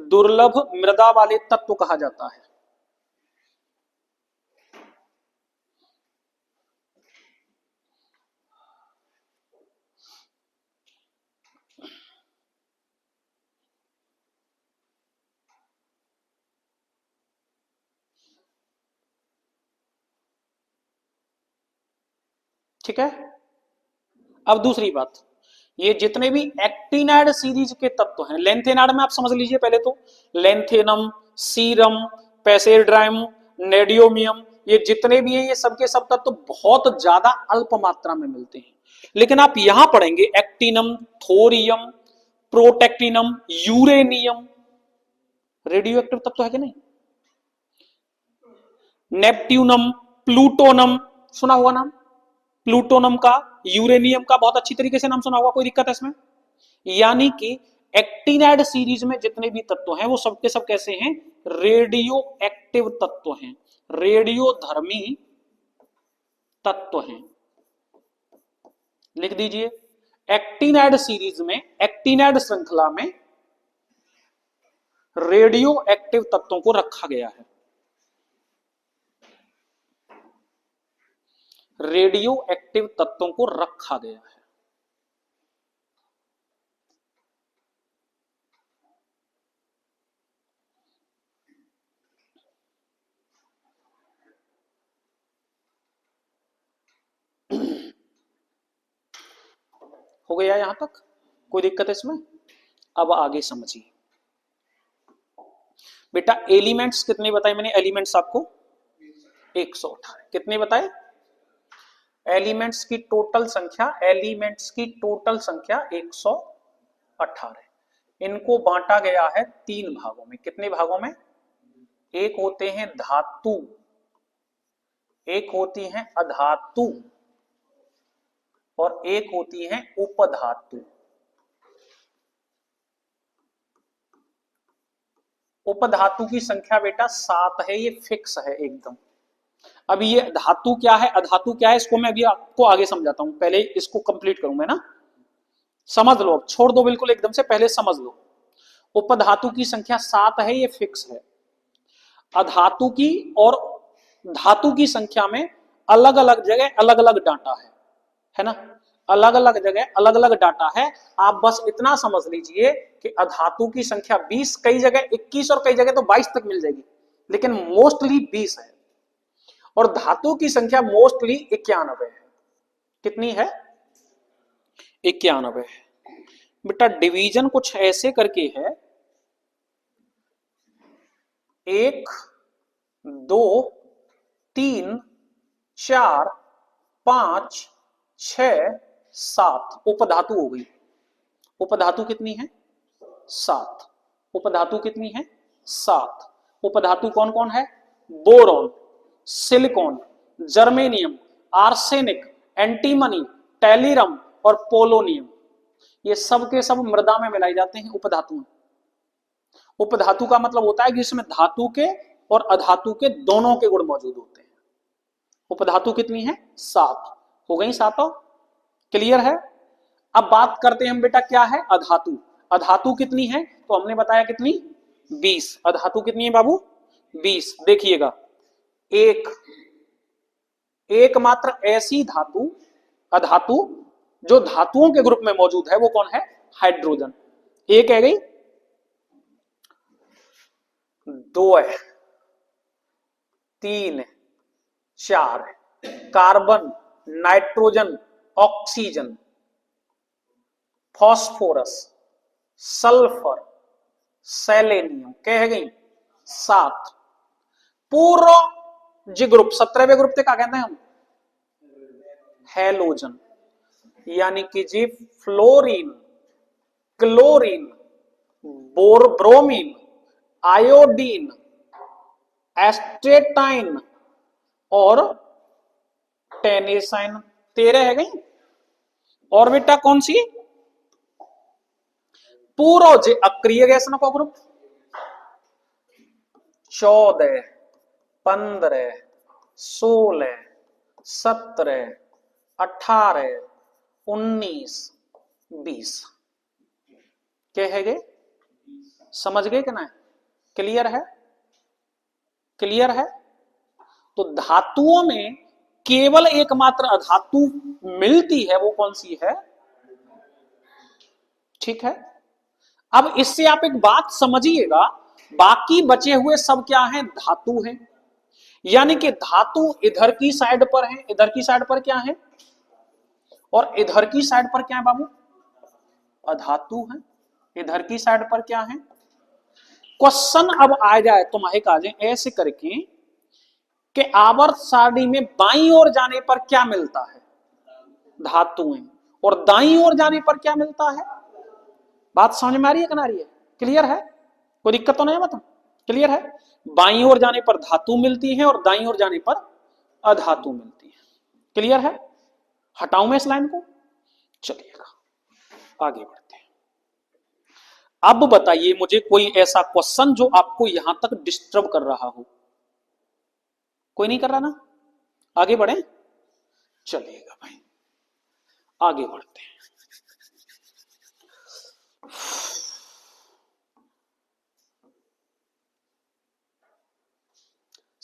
दुर्लभ मृदा वाले तत्व कहा जाता है। ठीक है, अब दूसरी बात, ये जितने भी एक्टिनाइड सीरीज के तत्व हैं, लेंथेनाइड में आप समझ लीजिए पहले तो, लेंथेनम, सीरम, पैसेड्राइम, नेडियोमियम, ये जितने भी हैं ये सबके सब तत्व बहुत ज्यादा अल्प मात्रा में मिलते हैं। लेकिन आप यहां पढ़ेंगे एक्टिनम, थोरियम, प्रोटेक्टिनम, यूरेनियम, रेडियो एक्टिव तत्व है कि नहीं? नेपट्यूनम, प्लूटोनम, सुना हुआ नाम? प्लूटोनम का, यूरेनियम का बहुत अच्छी तरीके से नाम सुना होगा, कोई दिक्कत है इसमें? यानी कि एक्टिनाइड सीरीज में जितने भी तत्व हैं वो सबके सब कैसे हैं? रेडियो एक्टिव तत्व हैं, रेडियो धर्मी तत्व हैं। लिख दीजिए, एक्टिनाइड सीरीज में, एक्टिनाइड श्रृंखला में रेडियो एक्टिव तत्वों को रखा गया है। रेडियो एक्टिव तत्वों को रखा गया है। हो गया यहां तक, कोई दिक्कत है इसमें? अब आगे समझिए बेटा। एलिमेंट्स कितने बताए मैंने? एलिमेंट्स आपको 118 कितने बताए? एलिमेंट्स की टोटल संख्या, एलिमेंट्स की टोटल संख्या 118। इनको बांटा गया है 3 भागों में। कितने भागों में? एक होते हैं धातु, एक होती हैं अधातु, और एक होती हैं उपधातु। उपधातु की संख्या बेटा 7 है, ये फिक्स है एकदम। अब ये धातु क्या है, अधातु क्या है, इसको मैं अभी आपको आगे समझाता हूं, पहले इसको कंप्लीट करूं मैं ना। समझ लो, अब छोड़ दो बिल्कुल एकदम से, पहले समझ लो। उपधातु की संख्या 7 है, ये फिक्स है। अधातु की और धातु की संख्या में अलग अलग जगह अलग अलग डाटा है ना, अलग अलग जगह अलग अलग डाटा है। आप बस इतना समझ लीजिए कि अधातु की संख्या 20, कई जगह 21 और कई जगह तो 22 तक मिल जाएगी, लेकिन मोस्टली 20 है। और धातु की संख्या मोस्टली 91 है। कितनी है? 91 है। बेटा डिवीजन कुछ ऐसे करके है, 1 2 3 4 5 6 7 उपधातु हो गई। उपधातु कितनी है? 7। उपधातु कितनी है? 7। उपधातु कौन कौन है? Boron, silicon, germanium, arsenic, antimony, tellurium और पोलोनियम। ये सब के सब मृदा में मिलाए जाते हैं उपधातु में। उपधातु का मतलब होता है कि इसमें धातु के और अधातु के दोनों के गुण मौजूद होते हैं। उपधातु कितनी है? 7। हो गई 7। क्लियर है? अब बात करते हैं हम बेटा, क्या है अधातु। अधातु कितनी है? तो हमने बताया कितनी? 20। अधातु कितनी है बाबू? 20। देखिएगा, एक एकमात्र ऐसी धातु, अधातु जो धातुओं के ग्रुप में मौजूद है, वो कौन है? हाइड्रोजन। एक है गई, 2 है, 3 है, 4 है। Carbon, nitrogen, oxygen, phosphorus, sulphur, selenium, कह गई 7। पूरा जी ग्रुप 17वें ग्रुप क्या कहते हैं हम? हेलोजन। यानी कि जी fluorine, chlorine, bromine, iodine, astatine और टेनेसाइन। 13 है गई। और बेटा कौन सी? पूरा जे अक्रिय गैस ना को ग्रुप 14, 15, 16, 17, 18, 19, 20 क्या है गे? समझ गए कि ना? क्लियर है? क्लियर है? तो धातुओं में केवल एकमात्र अधातु मिलती है, वो कौन सी है? ठीक है। अब इससे आप एक बात समझिएगा, बाकी बचे हुए सब क्या हैं? धातु हैं। यानी कि धातु इधर की साइड पर है, इधर की साइड पर क्या है, और इधर की साइड पर क्या है बाबू? अधातु है। इधर की साइड पर क्या है? क्वेश्चन अब आ जाए तुम्हारे काजे ऐसे करके कि आवर्त सारणी में बाईं ओर जाने पर क्या मिलता है? धातुएं। और दाईं ओर जाने पर क्या मिलता है? बात समझ में आ रही है कि ना आ रही है? क्लियर है? कोई दिक्कत तो नहीं है? मतलब क्लियर है? बाईं ओर जाने पर धातु मिलती है और दाईं ओर जाने पर अधातु मिलती है। क्लियर है? हटाऊं मैं इस लाइन को? चलिएगा आगे बढ़ते हैं। अब बताइए मुझे कोई ऐसा क्वेश्चन जो आपको यहां तक डिस्टर्ब कर रहा हो। कोई नहीं कर रहा ना? आगे बढ़े? चलिएगा भाई आगे बढ़ते हैं।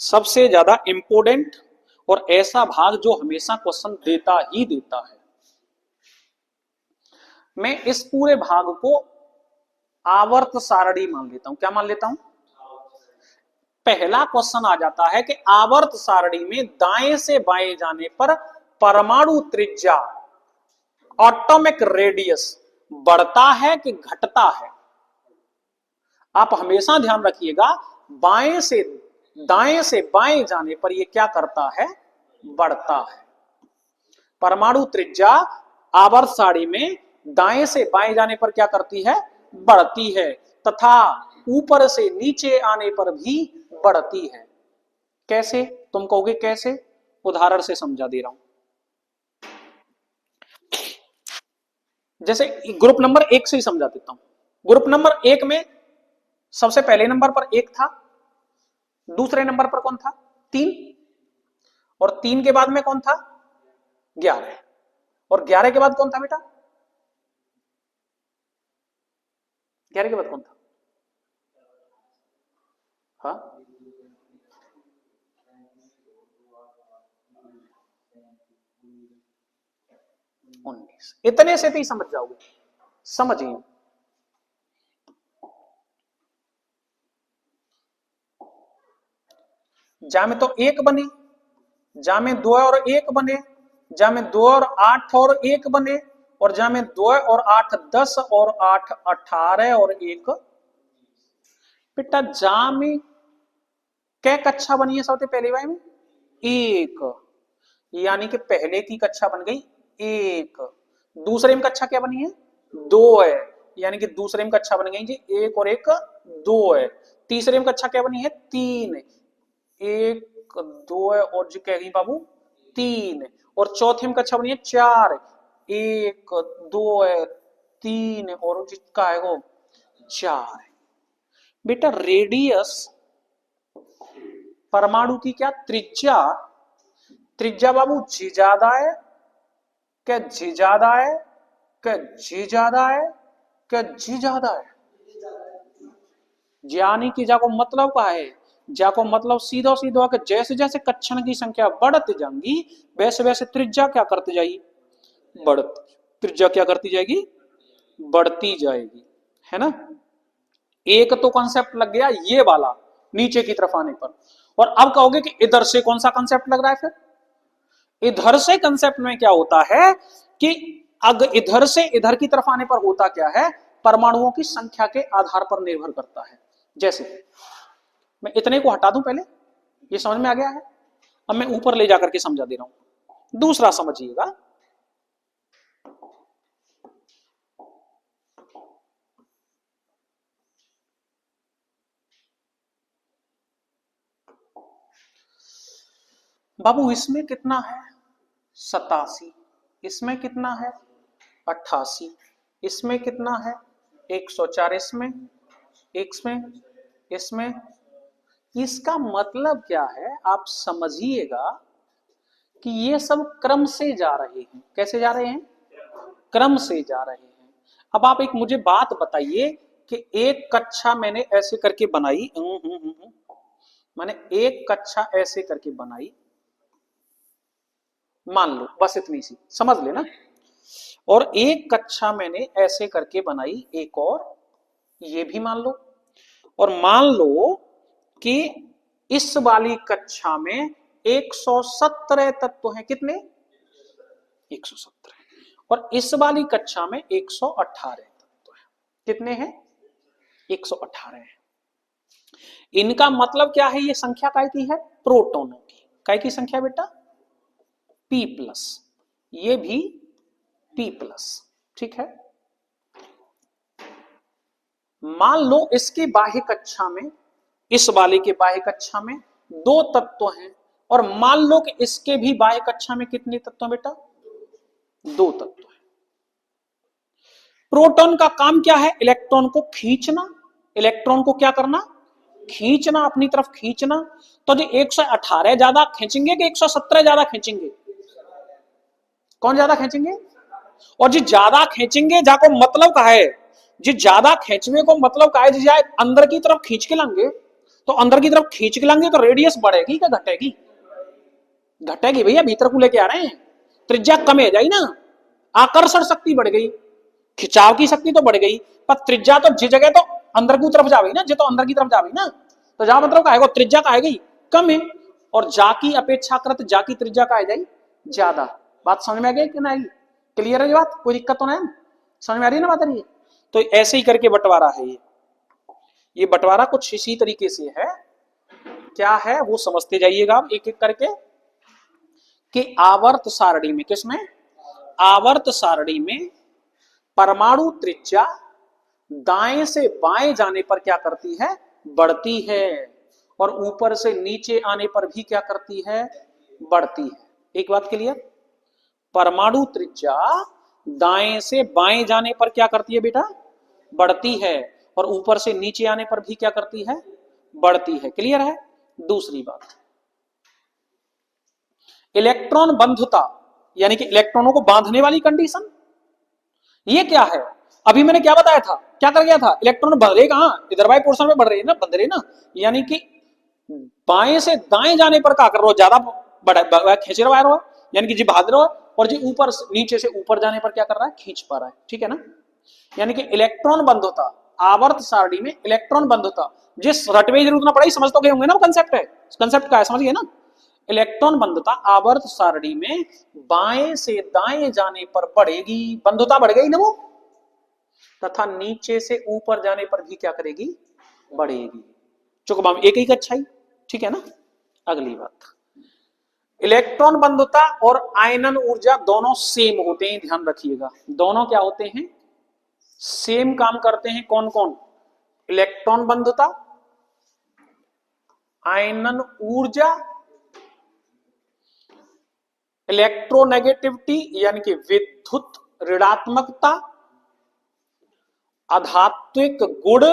सबसे ज्यादा इंपोर्टेंट और ऐसा भाग जो हमेशा क्वेश्चन देता ही देता है। मैं इस पूरे भाग को आवर्त सारणी मान लेता हूं। क्या मान लेता हूं? पहला क्वेश्चन आ जाता है कि आवर्त सारणी में दाएं से बाएं जाने पर परमाणु त्रिज्या एटॉमिक रेडियस बढ़ता है कि घटता है? आप हमेशा ध्यान रखिएगा, बाएं से दाएं से बाएं जाने पर यह क्या करता है? बढ़ता है। परमाणु त्रिज्या आवर्त सारणी में दाएं से बाएं जाने पर क्या करती है? बढ़ती है, तथा ऊपर से नीचे आने पर भी बढ़ती है। कैसे? तुम कहोगे कैसे? उदाहरण से समझा दे रहा हूं। जैसे ग्रुप नंबर 1 से ही समझा देता हूं। ग्रुप नंबर 1 में सबसे पहले नंबर पर 1 था, दूसरे नंबर पर कौन था? 3, और 3 के बाद में कौन था? 11, और 11 के बाद कौन था बेटा? 11 के बाद कौन था? हाँ, 19। इतने से भी समझ जाओगे। समझिए, जा में तो 1 बने, जा में 2 और 1 बने, जा में 2 और 8 और 1 बने, और जा में 2 और 8 10 और 8 18 और 1। बेटा जा में क्या कक्षा बनी है सबसे पहले बार में? 1, यानी कि पहले की कक्षा बन गई 1। दूसरे में कक्षा क्या बनी है? 2 है, यानी कि दूसरे में कक्षा बन गई जी 1 और 1 2 है। तीसरे में कक्षा क्या बनी है? 3, 1 2 है, और जो कह गई बाबू 3, और चौथे में कक्षा बनी है 4, 1 2 है, 3, और जिसका है वो 4। बेटा रेडियस परमाणु की क्या त्रिज्या? त्रिज्या बाबू जी ज्यादा है क्या? जी ज्यादा है क्या? जी ज्यादा है क्या? जी ज्यादा है? यानी कि जाको मतलब का है, जाको मतलब सीधा सीधा कि जैसे जैसे कक्षण की संख्या बढ़ती जाएगी वैसे वैसे त्रिज्या क्या करती जाएगी? बढ़ती। त्रिज्या क्या करती जाएगी? बढ़ती जाएगी, है ना। एक तो कॉन्सेप्ट लग गया ये वाला नीचे की तरफ आने पर, और अब कहोगे कि इधर से कौन सा कॉन्सेप्ट लग रहा है? फिर इधर से कंसेप्ट में क्या होता है कि अगर इधर से इधर की तरफ आने पर होता क्या है? परमाणुओं की संख्या के आधार पर निर्भर करता है। जैसे मैं इतने को हटा दूं पहले, ये समझ में आ गया है। अब मैं ऊपर ले जाकर के समझा दे रहा हूं। दूसरा समझिएगा, बाबू इसमें कितना है? 87। इसमें कितना है? 88। इसमें कितना है? 104। इसमें, इसमें, इसमें। इसका मतलब क्या है आप समझिएगा कि ये सब क्रम से जा रहे हैं। कैसे जा रहे हैं? क्रम से जा रहे हैं। अब आप एक मुझे बात बताइए कि एक कक्षा मैंने ऐसे करके बनाई, मैंने एक कक्षा ऐसे करके बनाई, मान लो, बस इतनी सी समझ लेना, और एक कक्षा मैंने ऐसे करके बनाई एक और, ये भी मान लो, और मान लो कि इस वाली कक्षा में 117 तत्व हैं। कितने? 117। और इस वाली कक्षा में 118 तत्व हैं। कितने हैं? 118 है। इनका मतलब क्या है? ये संख्या काय की है? प्रोटॉनों की। काय की संख्या बेटा? P+, ये भी P+, ठीक है। मान लो इसकी बाह्य कक्षा में, इस वाले के बाह्य कक्षा में 2 तत्व हैं, और मान लो कि इसके भी बाह्य कक्षा में कितने तत्व हैं बेटा? 2 तत्व हैं। प्रोटॉन का काम क्या है? इलेक्ट्रॉन को खींचना। इलेक्ट्रॉन को क्या करना? खींचना, अपनी तरफ खींचना। तो जो 118 ज्यादा खींचेंगे कि 117 ज्यादा खींचेंगे? कौन ज्यादा खींचेंगे? और जो ज्यादा खींचेंगे जाको मतलब का है, जो ज्यादा खींचने को मतलब का है, जो अंदर की तरफ खींच के लाएंगे, तो अंदर की तरफ खींच के लाएंगे तो रेडियस बढ़ेगी क्या घटेगी? घटेगी भैया, भीतर को लेके आ रहे हैं, त्रिज्या कम है जाएगी ना, आकर्षण शक्ति बढ़ गई, खिंचाव की शक्ति तो बढ़ गई, पर त्रिज्या तो जिस जगह तो अंदर की तरफ जाएगी ना, जो तो अंदर की तरफ जाएगी ना, तो जहां मतलब का त्रिज्या का आएगी कम है, और जा की अपेक्षाकृत जा की त्रिज्या का आ जाएगी ज्यादा। बात समझ में आ गई कि नहीं? क्लियर है ये बात, कोई दिक्कत तो नहीं, समझ में आ रही है ना बात आ रही है? तो ऐसे ही करके बंटवारा है ये बंटवारा कुछ इसी तरीके से है। क्या है वो समझते जाइएगा आप एक एक करके, कि आवर्त सारणी में, किसमें? आवर्त सारणी में परमाणु त्रिज्या दाएं से बाएं जाने पर क्या करती है? बढ़ती है, और ऊपर से नीचे आने पर भी क्या करती है? बढ़ती है। एक बात क्लियर? परमाणु त्रिज्या दाएं से बाएं जाने पर क्या करती है बेटा? बढ़ती है, और ऊपर से नीचे आने पर भी क्या करती है? बढ़ती है। क्लियर है? दूसरी बात, इलेक्ट्रॉन बंधुता, यानी कि इलेक्ट्रॉनों को बांधने वाली कंडीशन, ये क्या है? अभी मैंने क्या बताया था, क्या कर गया था? इलेक्ट्रॉन बढ़ रहे कहां? इधर वाई पोर्शन में बढ़ रहे हैं ना, बंध रहे ना, यानी कि बाएं से दाएं जाने पर क्या कर रहा हो? ज्यादा खींच रहा है, यानी कि जी भाग रहा है, और जी ऊपर नीचे से ऊपर जाने पर क्या कर रहा है? खींच पा रहा है। ठीक है ना? यानी कि इलेक्ट्रॉन बंधुता, आवर्त सारणी में इलेक्ट्रॉन बंधुता, जिस रटवे जरूरत ना पड़े, समझ तो गए होंगे ना, कंसेप्ट है, कंसेप्ट का है, समझ गए ना? इलेक्ट्रॉन बंधुता आवर्त सारणी में बाएं से दाएं जाने पर बढ़ेगी, बंधुता बढ़ गई ना वो, तथा नीचे से ऊपर जाने पर भी क्या करेगी? बढ़ेगी। चुकबाम एक ही अच्छाई। ठीक है ना? अगली बात, इलेक्ट्रॉन बंधुता और आयनन ऊर्जा दोनों सेम होते हैं, ध्यान रखिएगा, दोनों क्या होते हैं? सेम काम करते हैं। कौन कौन? इलेक्ट्रॉन बंधुता, आयनन ऊर्जा, इलेक्ट्रोनेगेटिविटी यानी कि विद्युत ऋणात्मकता, आध्यात्मिक गुण,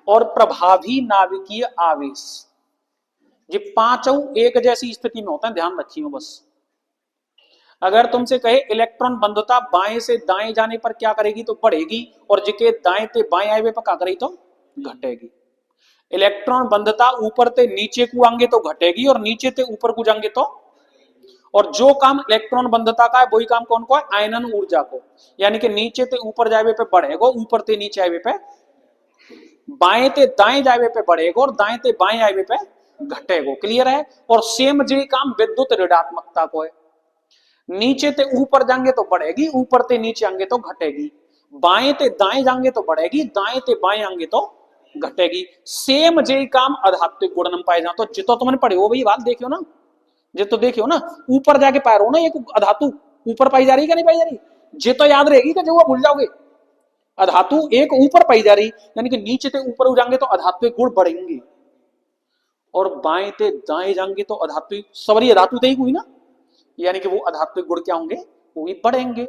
और प्रभावी नाभिकीय आवेश। ये पांचों एक जैसी स्थिति में होता है, ध्यान रखिए बस। अगर तुमसे कहे इलेक्ट्रॉन बंधुता बाएं से दाएं जाने पर क्या करेगी? तो बढ़ेगी, और जिके दाएं ते बाएं आए हुए पर क्या करेगी? तो घटेगी। इलेक्ट्रॉन बंधुता ऊपर ते नीचे को आएंगे तो घटेगी, और नीचे ते ऊपर को जाएंगे तो, और जो काम इलेक्ट्रॉन बंधुता का है वही काम कौन को है? आयनन ऊर्जा को, यानी कि नीचे ते ऊपर जाए पे बढ़ेगा, ऊपर ते नीचे आए पे, बाएं ते दाएं जाए पे बढ़ेगा, और दाएं ते बाएं आए पे घटेगा। क्लियर है? और सेम जी काम विद्युत ऋणात्मकता को है, नीचे ते ऊपर जाएंगे तो बढ़ेगी, ऊपर ते नीचे आएंगे तो घटेगी, बाएं ते दाएं जाएंगे तो बढ़ेगी, दाएं ते बाएं आएंगे तो घटेगी। सेम जे काम आध्यात्मिक गुणनम पाए जाए, तो जितो तुमने पढ़े हो भाई बात देखियो ना, जे तो देखियो ना, ऊपर जाके पाए रहो ना, एक अधातु ऊपर पाई जा रही है, नहीं पाई जा रही? जे तो याद रहेगी कि जो भूल जाओगे, अधातु एक ऊपर पाई जा रही, यानी कि नीचे ते ऊपर हो जाएंगे तो अधात्विक गुण बढ़ेंगे, और बाएं ते दाएं जाएंगे तो अधात्विक, सवरी अधातु ते ही हुई ना, यानी कि वो आध्यात्मिक गुण क्या होंगे? वो भी बढ़ेंगे।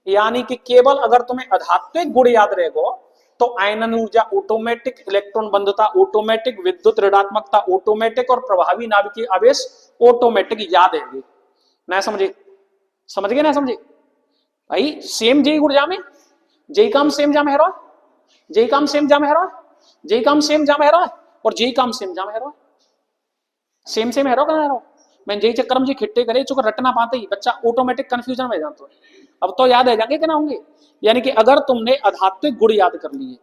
यानी कि केवल अगर तुम्हें आध्यात्मिक गुण याद रहेगा तो आयनन ऊर्जा ऑटोमेटिक, इलेक्ट्रॉन बंधुता ऑटोमेटिक, विद्युत ऋणात्मकता ऑटोमेटिक, और प्रभावी नाभिकीय आवेश ऑटोमेटिक याद रहेंगे। ना समझे? समझ गए ना? समझे भाई? सेम जेई गुण जामे, जेई काम सेम जाम है रहा, जेई काम सेम जाम है रहा, जेई काम सेम जाम है रहा, और जेई काम सेम जाम है रहा, सेम सेम है रहा। मैं जेई चक्कर में जी खिट्टे करे चुका रटना पाते ही बच्चा ऑटोमेटिक कंफ्यूजन में जाता है। अब तो याद है जाएंगे कि ना होंगे? यानी कि अगर तुमने आध्यात्मिक गुण याद कर लिए,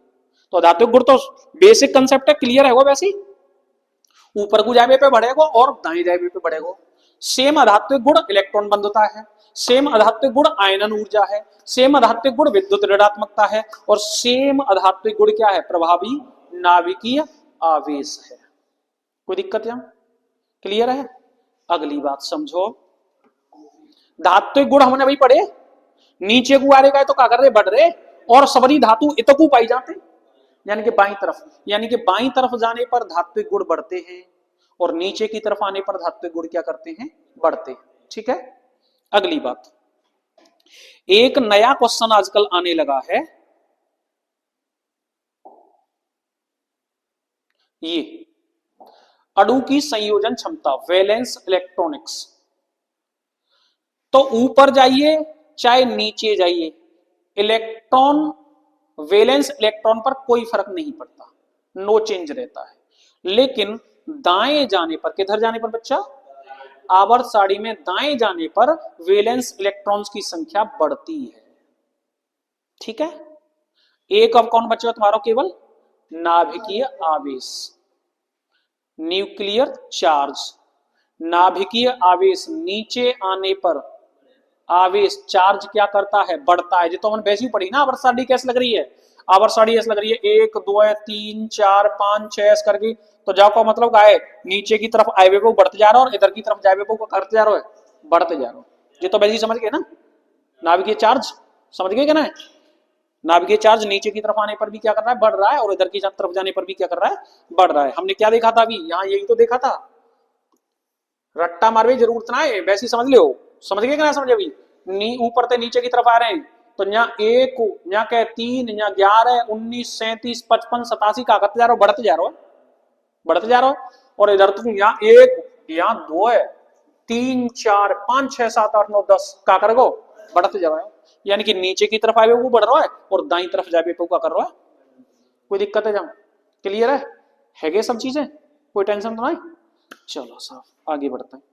तो आध्यात्मिक गुण तो बेसिक कंसेप्ट है, क्लियर है वो, वैसे ही ऊपर को जाए पे बढ़ेगा और दाएं जाए पे बढ़ेगा। सेम आध्यात्मिक गुण इलेक्ट्रॉन बंधुता है, सेम आध्यात्मिक गुण आयनन ऊर्जा है, सेम आध्यात्मिक गुण विद्युत ऋणात्मकता है, और सेम आध्यात्मिक गुण क्या है? प्रभावी नाभिकीय आवेश है। कोई दिक्कत यहां? क्लियर है? अगली बात समझो, धात्विक गुण हमने वही पढ़े, नीचे को आ रहे तो क्या कर रहे? बढ़ रहे, और सबरी धातु इतकू पाई जाते, यानी कि बाईं तरफ, यानी कि बाईं तरफ जाने पर धात्विक गुण बढ़ते हैं, और नीचे की तरफ आने पर धात्विक गुण क्या करते हैं? बढ़ते हैं। ठीक है? अगली बात, एक नया क्वेश्चन आजकल आने लगा है, ये अणु की संयोजन क्षमता, वैलेंस इलेक्ट्रॉनिक्स। तो ऊपर जाइए चाहे नीचे जाइए, इलेक्ट्रॉन वैलेंस इलेक्ट्रॉन पर कोई फर्क नहीं पड़ता, नो चेंज रहता है। लेकिन दाएं जाने पर, किधर जाने पर बच्चा, आवर्त सारणी में दाएं जाने पर वैलेंस इलेक्ट्रॉन्स की संख्या बढ़ती है। ठीक है, एक अब कौन बचेगा तुम्हारा, केवल नाभिकीय आवेश, न्यूक्लियर चार्ज। नाभिकीय आवेश नीचे आने पर आवेश चार्ज क्या करता है, बढ़ता है। जो तो हमने वैसी पढ़ी ना, आवर्त सारणी कैसे लग रही है, आवर्त सारणी ऐसे लग रही है 1 2 3 4 5 6 ऐसे करके। तो जाओ का मतलब क्या है, नीचे की तरफ आय विभव बढ़ते जा रहा है और इधर की तरफ जाय विभव घटते जा रहा है, बढ़ते जा रहा है। ये तो वैसे ही समझ गए ना, नाभिकीय चार्ज समझ गए क्या ना। नाभिकीय चार्ज नीचे की तरफ आने पर भी क्या कर रहा है, बढ़ रहा है, और इधर की तरफ जाने पर भी क्या कर रहा है, बढ़ रहा है। हमने क्या देखा था अभी यहाँ, यही तो देखा था। रट्टा मारवे जरूरत ना है, वैसे ही समझ लो। समझ गए क्या ना, समझे अभी, ऊपर से नीचे की तरफ आ रहे हैं तो यहाँ 1 यहाँ क्या 3 यहाँ 11 19 37 55 87 का करते जा रहा हो, बढ़ते जा रहा हो, बढ़ते जा रहा हो। और इधर तुम यहाँ 1 यहाँ 2 है 3 4 5 6 7 8 9 10 का कर गो, बढ़ते जा रहा है। यानी कि नीचे की तरफ आए वो बढ़ रहा है और दाई तरफ जाए वो क्या कर रहा है। कोई दिक्कत है, जाओ क्लियर है ये सब चीजें, कोई टेंशन तो नहीं। चलो साहब आगे बढ़ते हैं।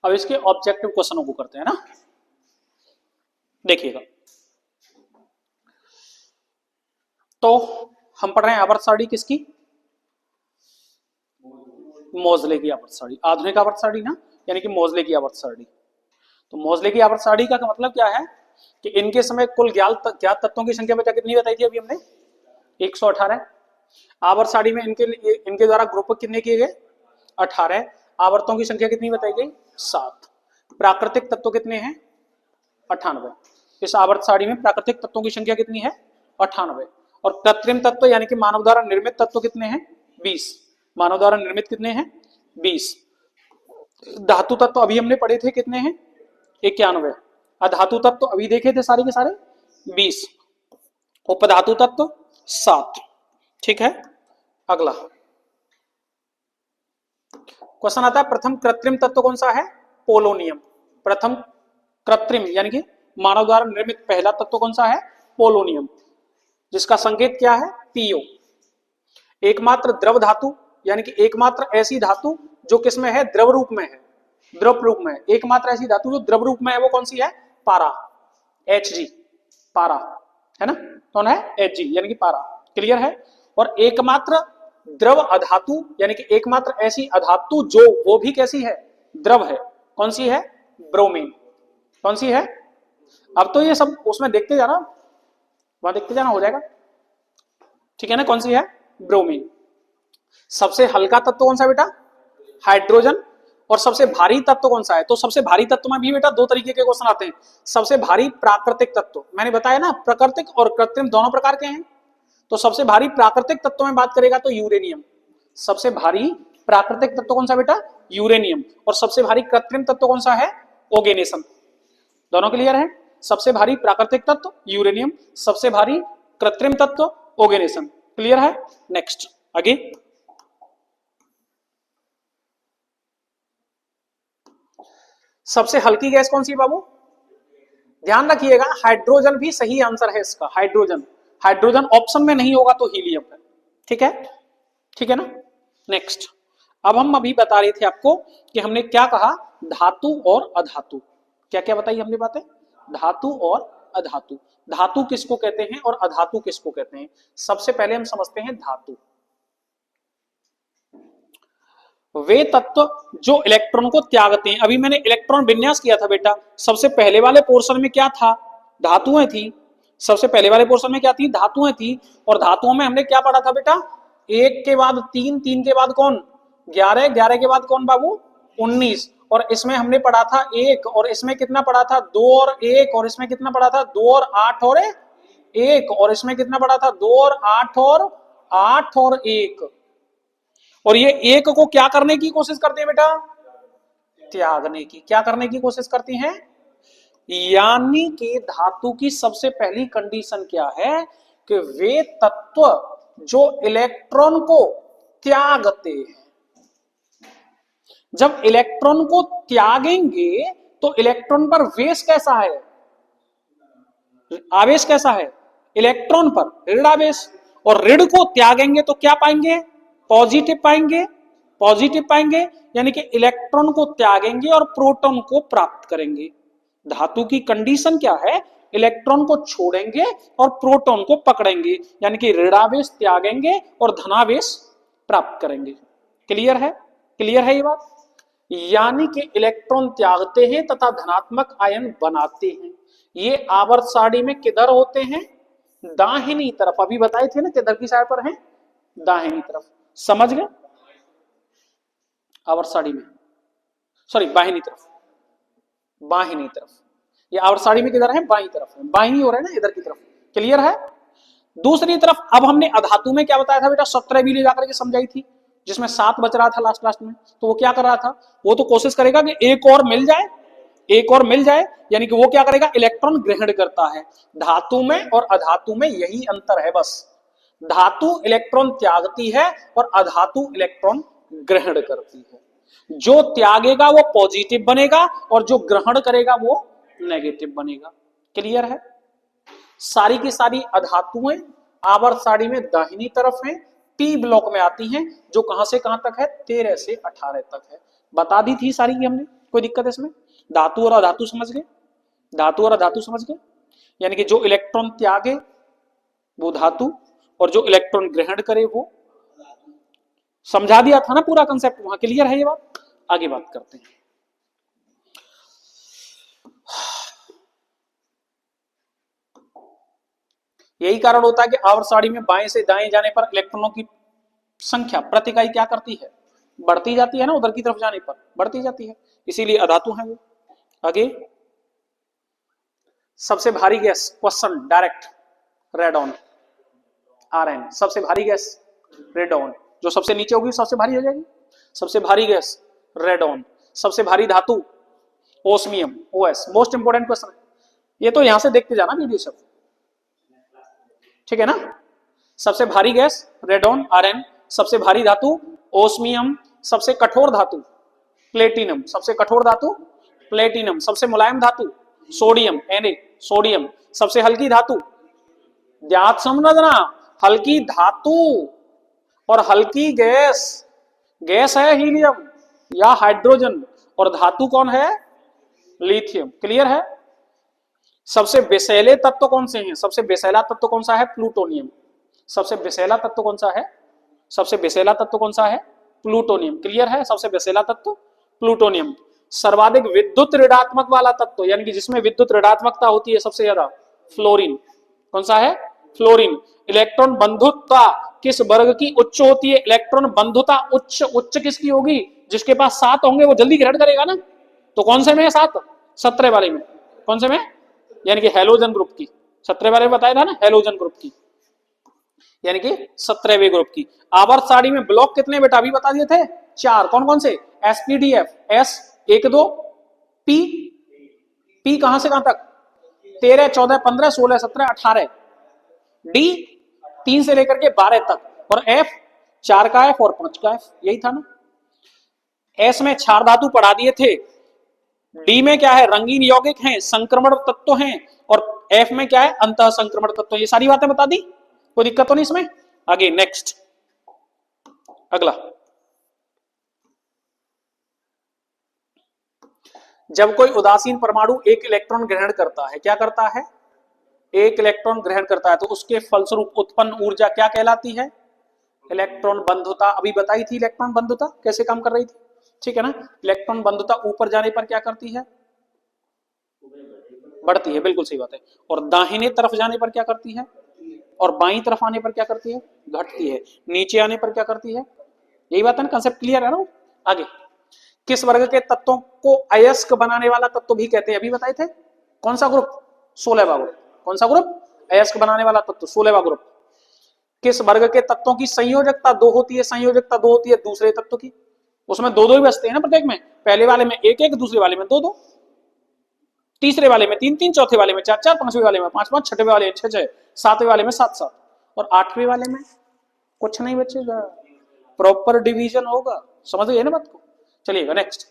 अब इसके ऑब्जेक्टिव क्वेश्चनों को करते हैं ना, देखिएगा। तो हम पढ़ रहे हैं आवर्त सारणी किसकी, मोजले की आवर्त सारणी, आधुनिक आवर्त सारणी ना, यानी कि मोजले की आवर्त सारणी। तो मोजले की आवर्त सारणी का मतलब क्या है कि इनके समय कुल ज्ञात तत्वों की संख्या बता कितनी बताई थी अभी हमने, 118। आवर्त सारणी में इनके द्वारा ग्रुप कितने किए गए, 18। आवर्तों की संख्या कितनी बताई गई, 7। प्राकृतिक तत्व कितने हैं, 98। इस आवर्त सारणी में प्राकृतिक तत्वों की संख्या कितनी है, 98। और कृत्रिम तत्व यानी कि मानव द्वारा निर्मित तत्व कितने हैं, 20। मानव द्वारा निर्मित कितने हैं, 20। धातु तत्व अभी हमने पढ़े थे कितने हैं, 91। अधातु तत्व अभी देखे थे सारे के सारे 20। उपधातु तत्व 7। ठीक है, अगला क्वेश्चन आता है, प्रथम कृत्रिम तत्व कौन सा है, पोलोनियम। प्रथम कृत्रिम यानी कि मानव द्वारा निर्मित पहला तत्व कौन सा है, पोलोनियम, जिसका संकेत क्या है, पीओ। एकमात्र द्रव धातु यानी कि एकमात्र ऐसी धातु जो किसमें है, द्रव रूप में है, द्रव रूप में। एकमात्र ऐसी धातु जो द्रव रूप में है वो कौन सी है, पारा, Hg, पारा है ना, कौन है, Hg यानी कि पारा। क्लियर है। और एकमात्र द्रव अधातु यानी कि एकमात्र ऐसी अधातु जो वो भी कैसी है, द्रव है, कौन सी है, ब्रोमीन। कौन सी है, अब तो ये सब उसमें देखते जाना, वहां देखते जाना, हो जाएगा। ठीक है ना, कौन सी है, ब्रोमीन। सबसे हल्का तत्व कौन सा बेटा, हाइड्रोजन। और सबसे भारी तत्व कौन सा है, तो सबसे भारी तत्व में भी बेटा दो तरीके के क्वेश्चन आते हैं। सबसे भारी प्राकृतिक तत्व, मैंने बताया ना प्राकृतिक और कृत्रिम दोनों प्रकार के हैं। तो सबसे भारी प्राकृतिक तत्व में बात करेगा तो यूरेनियम। सबसे भारी प्राकृतिक तत्व कौन सा बेटा, यूरेनियम। और सबसे भारी कृत्रिम तत्व कौन सा है, ओगेनेसन। दोनों क्लियर है, सबसे भारी प्राकृतिक तत्व यूरेनियम, सबसे भारी कृत्रिम तत्व ओगेनेसन। क्लियर है। नेक्स्ट आगे, सबसे हल्की गैस कौन सी है बाबू, ध्यान रखिएगा हाइड्रोजन भी सही आंसर है इसका। हाइड्रोजन, हाइड्रोजन ऑप्शन में नहीं होगा तो हीलियम है। ठीक है, ठीक है ना। नेक्स्ट, अब हम अभी बता रहे थे आपको कि हमने क्या कहा, धातु और अधातु। क्या क्या बताई हमने बातें, धातु और अधातु। धातु किसको कहते हैं और अधातु किसको कहते हैं। सबसे पहले हम समझते हैं धातु। वे तत्व जो इलेक्ट्रॉन को त्यागते हैं। अभी मैंने इलेक्ट्रॉन विन्यास किया था बेटा, सबसे पहले वाले पोर्शन में क्या था, धातुएं थी। सबसे पहले वाले पोर्शन में क्या थी, धातुएं थी। और धातुओं में हमने क्या पढ़ा था बेटा, एक के बाद तीन, तीन के बाद कौन, 11, 11 के बाद कौन बाबू? 19। और इसमें हमने पढ़ा था 1, और इसमें कितना पढ़ा था? 2 और 1, और इसमें कितना पढ़ा था? 2 और 8 और 1, और इसमें कितना पढ़ा था? 2 और 8 और 8 और 1। और ये 1 को क्या करने की कोशिश करते हैं बेटा? त्यागने की। क्या करने की कोशिश करती हैं? यानी कि धातु की सबसे पहली कंडीशन क्या है कि वे तत्व जो इलेक्ट्रॉन को त्यागते हैं, जब इलेक्ट्रॉन को त्यागेंगे तो इलेक्ट्रॉन पर वेश कैसा है? आवेश कैसा है? इलेक्ट्रॉन पर ऋण आवेश। और ऋण को त्यागेंगे तो क्या पाएंगे? पॉजिटिव पाएंगे। पॉजिटिव पाएंगे यानी कि इलेक्ट्रॉन को त्यागेंगे और प्रोटॉन को प्राप्त करेंगे। धातु की कंडीशन क्या है? इलेक्ट्रॉन को छोड़ेंगे और प्रोटॉन को पकड़ेंगे, यानी कि ऋणावेश त्यागेंगे और धनावेश प्राप्त करेंगे। क्लियर है? क्लियर है ये बात? यानी कि इलेक्ट्रॉन त्यागते हैं तथा धनात्मक आयन बनाते हैं। ये आवर्त सारणी में किधर होते हैं? दाहिनी तरफ। अभी बताए थे ना किधर की साइड पर हैं? दाहिनी तरफ। समझ गए? आवर्त सारणी में, सॉरी बाहिनी तरफ, बाहिनी तरफ। ये आवर्त सारणी में किधर है? बाईं तरफ है। बाहिनी हो रहा है ना इधर की तरफ। क्लियर है? दूसरी तरफ अब हमने अधातु में क्या बताया था बेटा? 17 भी ले जाकर के समझाई थी, जिसमें 7 बच रहा था लास्ट लास्ट में। तो वो क्या कर रहा था? वो तो कोशिश करेगा कि एक और मिल जाए, एक और मिल जाए, यानी कि वो क्या करेगा? इलेक्ट्रॉन ग्रहण करता है। धातु में और अधातु में यही अंतर है बस। धातु इलेक्ट्रॉन त्यागती है और अधातु इलेक्ट्रॉन ग्रहण करती है। जो त्यागेगा वो पॉजिटिव बनेगा और जो ग्रहण करेगा वो नेगेटिव बनेगा। क्लियर है? सारी की सारी अधातुएं आवर्त सारणी में दाहिनी तरफ हैं, पी ब्लॉक में आती हैं, जो कहां से कहां तक है? 13 से 18 तक है। बता दी थी सारी की हमने, कोई दिक्कत है इसमें? धातु और अधातु समझ गए? धातु और अधातु समझ गए? यानी कि जो इलेक्ट्रॉन त्यागे वो धातु और जो इलेक्ट्रॉन ग्रहण करे वो। समझा दिया था ना पूरा कंसेप्ट वहां? क्लियर है ये बात? आगे बात करते हैं। यही कारण होता है कि आवर्त सारणी में बाएं से दाएं जाने पर इलेक्ट्रॉनों की संख्या प्रति इकाई क्या करती है? बढ़ती जाती है ना, उधर की तरफ जाने पर बढ़ती जाती है, इसीलिए अधातु है वो। आगे सबसे भारी gas, question direct, radon, RN. सबसे भारी गैस रेडॉन, जो सबसे नीचे होगी सबसे भारी हो जाएगी। सबसे भारी गैस रेडॉन। सबसे भारी धातु osmium, OS. Most important question है ये, तो यहां से देखते जाना वीडियो सब, ठीक है ना? सबसे भारी गैस रेडॉन, आरएन। सबसे भारी धातु ओस्मियम। सबसे कठोर धातु प्लेटिनम। सबसे कठोर धातु प्लेटिनम। सबसे मुलायम धातु सोडियम, Na, सोडियम। सबसे हल्की धातु, ध्यान समझना, हल्की धातु और हल्की गैस, गैस है हीलियम या हाइड्रोजन, और धातु कौन है? लिथियम। क्लियर है? सबसे विषैले तत्व कौन से हैं? सबसे विषैला तत्व कौन सा है? प्लूटोनियम। सबसे विषैला तत्व कौन सा है? सबसे विषैला तत्व कौन सा है? प्लूटोनियम। क्लियर है? सबसे विषैला तत्व प्लूटोनियम। सर्वाधिक विद्युत ऋणात्मक वाला तत्व, यानी कि जिसमें विद्युत ऋणात्मकता होती है सबसे ज्यादा, फ्लोरीन। कौन सा है? फ्लोरीन। इलेक्ट्रॉन बंधुता किस वर्ग की उच्च होती है? इलेक्ट्रॉन बंधुता उच्च। उच्च किसकी होगी? जिसके पास 7 होंगे वो जल्दी ग्रहण करेगा ना। तो कौन से में है 7? 17 वाले में। कौन से में? यानी कि हेलोजन ग्रुप की। 17 वाले में बताया था ना, हेलोजन ग्रुप की, यानी कि 17वें ग्रुप की। आवर्त सारणी में ब्लॉक कितने बेटा? अभी बता दिए थे 4। कौन कौन से? एसपीडीएफ, एस 1 2, पी, पी कहां से कहां तक? 13 14 15 16 17 18, डी 3 से लेकर के 12 तक, और एफ 4 का एफ और 5 का एफ। यही था ना? एस में क्षार धातु पढ़ा दिए थे, डी में क्या है? रंगीन यौगिक हैं, संक्रमण तत्व हैं, और एफ में क्या है? अंतः संक्रमण तत्व। ये सारी बातें बता दी, कोई दिक्कत तो नहीं इसमें? आगे नेक्स्ट, अगला। जब कोई उदासीन परमाणु एक इलेक्ट्रॉन ग्रहण करता है, क्या करता है? एक इलेक्ट्रॉन ग्रहण करता है, तो उसके फलस्वरूप उत्पन्न ऊर्जा क्या कहलाती है? इलेक्ट्रॉन बंधुता। अभी बताई थी इलेक्ट्रॉन बंधुता कैसे काम कर रही थी, ठीक है ना? इलेक्ट्रॉन बंधुता ऊपर जाने पर क्या करती है? बढ़ती है, बिल्कुल सही बात है। और दाहिने तरफ जाने पर क्या करती है? और बाईं तरफ आने पर क्या करती है? घटती है। नीचे आने पर क्या करती है? यही बात है ना, कंसेप्ट क्लियर है ना। आगे, किस वर्ग के तत्वों को अयस्क बनाने वाला तत्व भी कहते हैं, अभी बताए थे। कौन सा ग्रुप? 16वां ग्रुप। कौन सा ग्रुप? अयस्क बनाने वाला तत्व 16वां ग्रुप। किस वर्ग के तत्वों की संयोजकता 2 होती है? संयोजकता 2 होती है दूसरे तत्व की। उसमें 2 2 ही बचते हैं ना प्रत्येक में, पहले वाले में 1 1, दूसरे वाले में 2 2, तीसरे वाले में 3 3, चौथे वाले में 4 4, पांचवें वाले में 5 5, छठे वाले में 6 6, सातवें वाले में 7 7, और आठवें वाले में कुछ नहीं बचेगा, प्रॉपर डिवीजन होगा। समझ गए ना बात को? चलिएगा नेक्स्ट।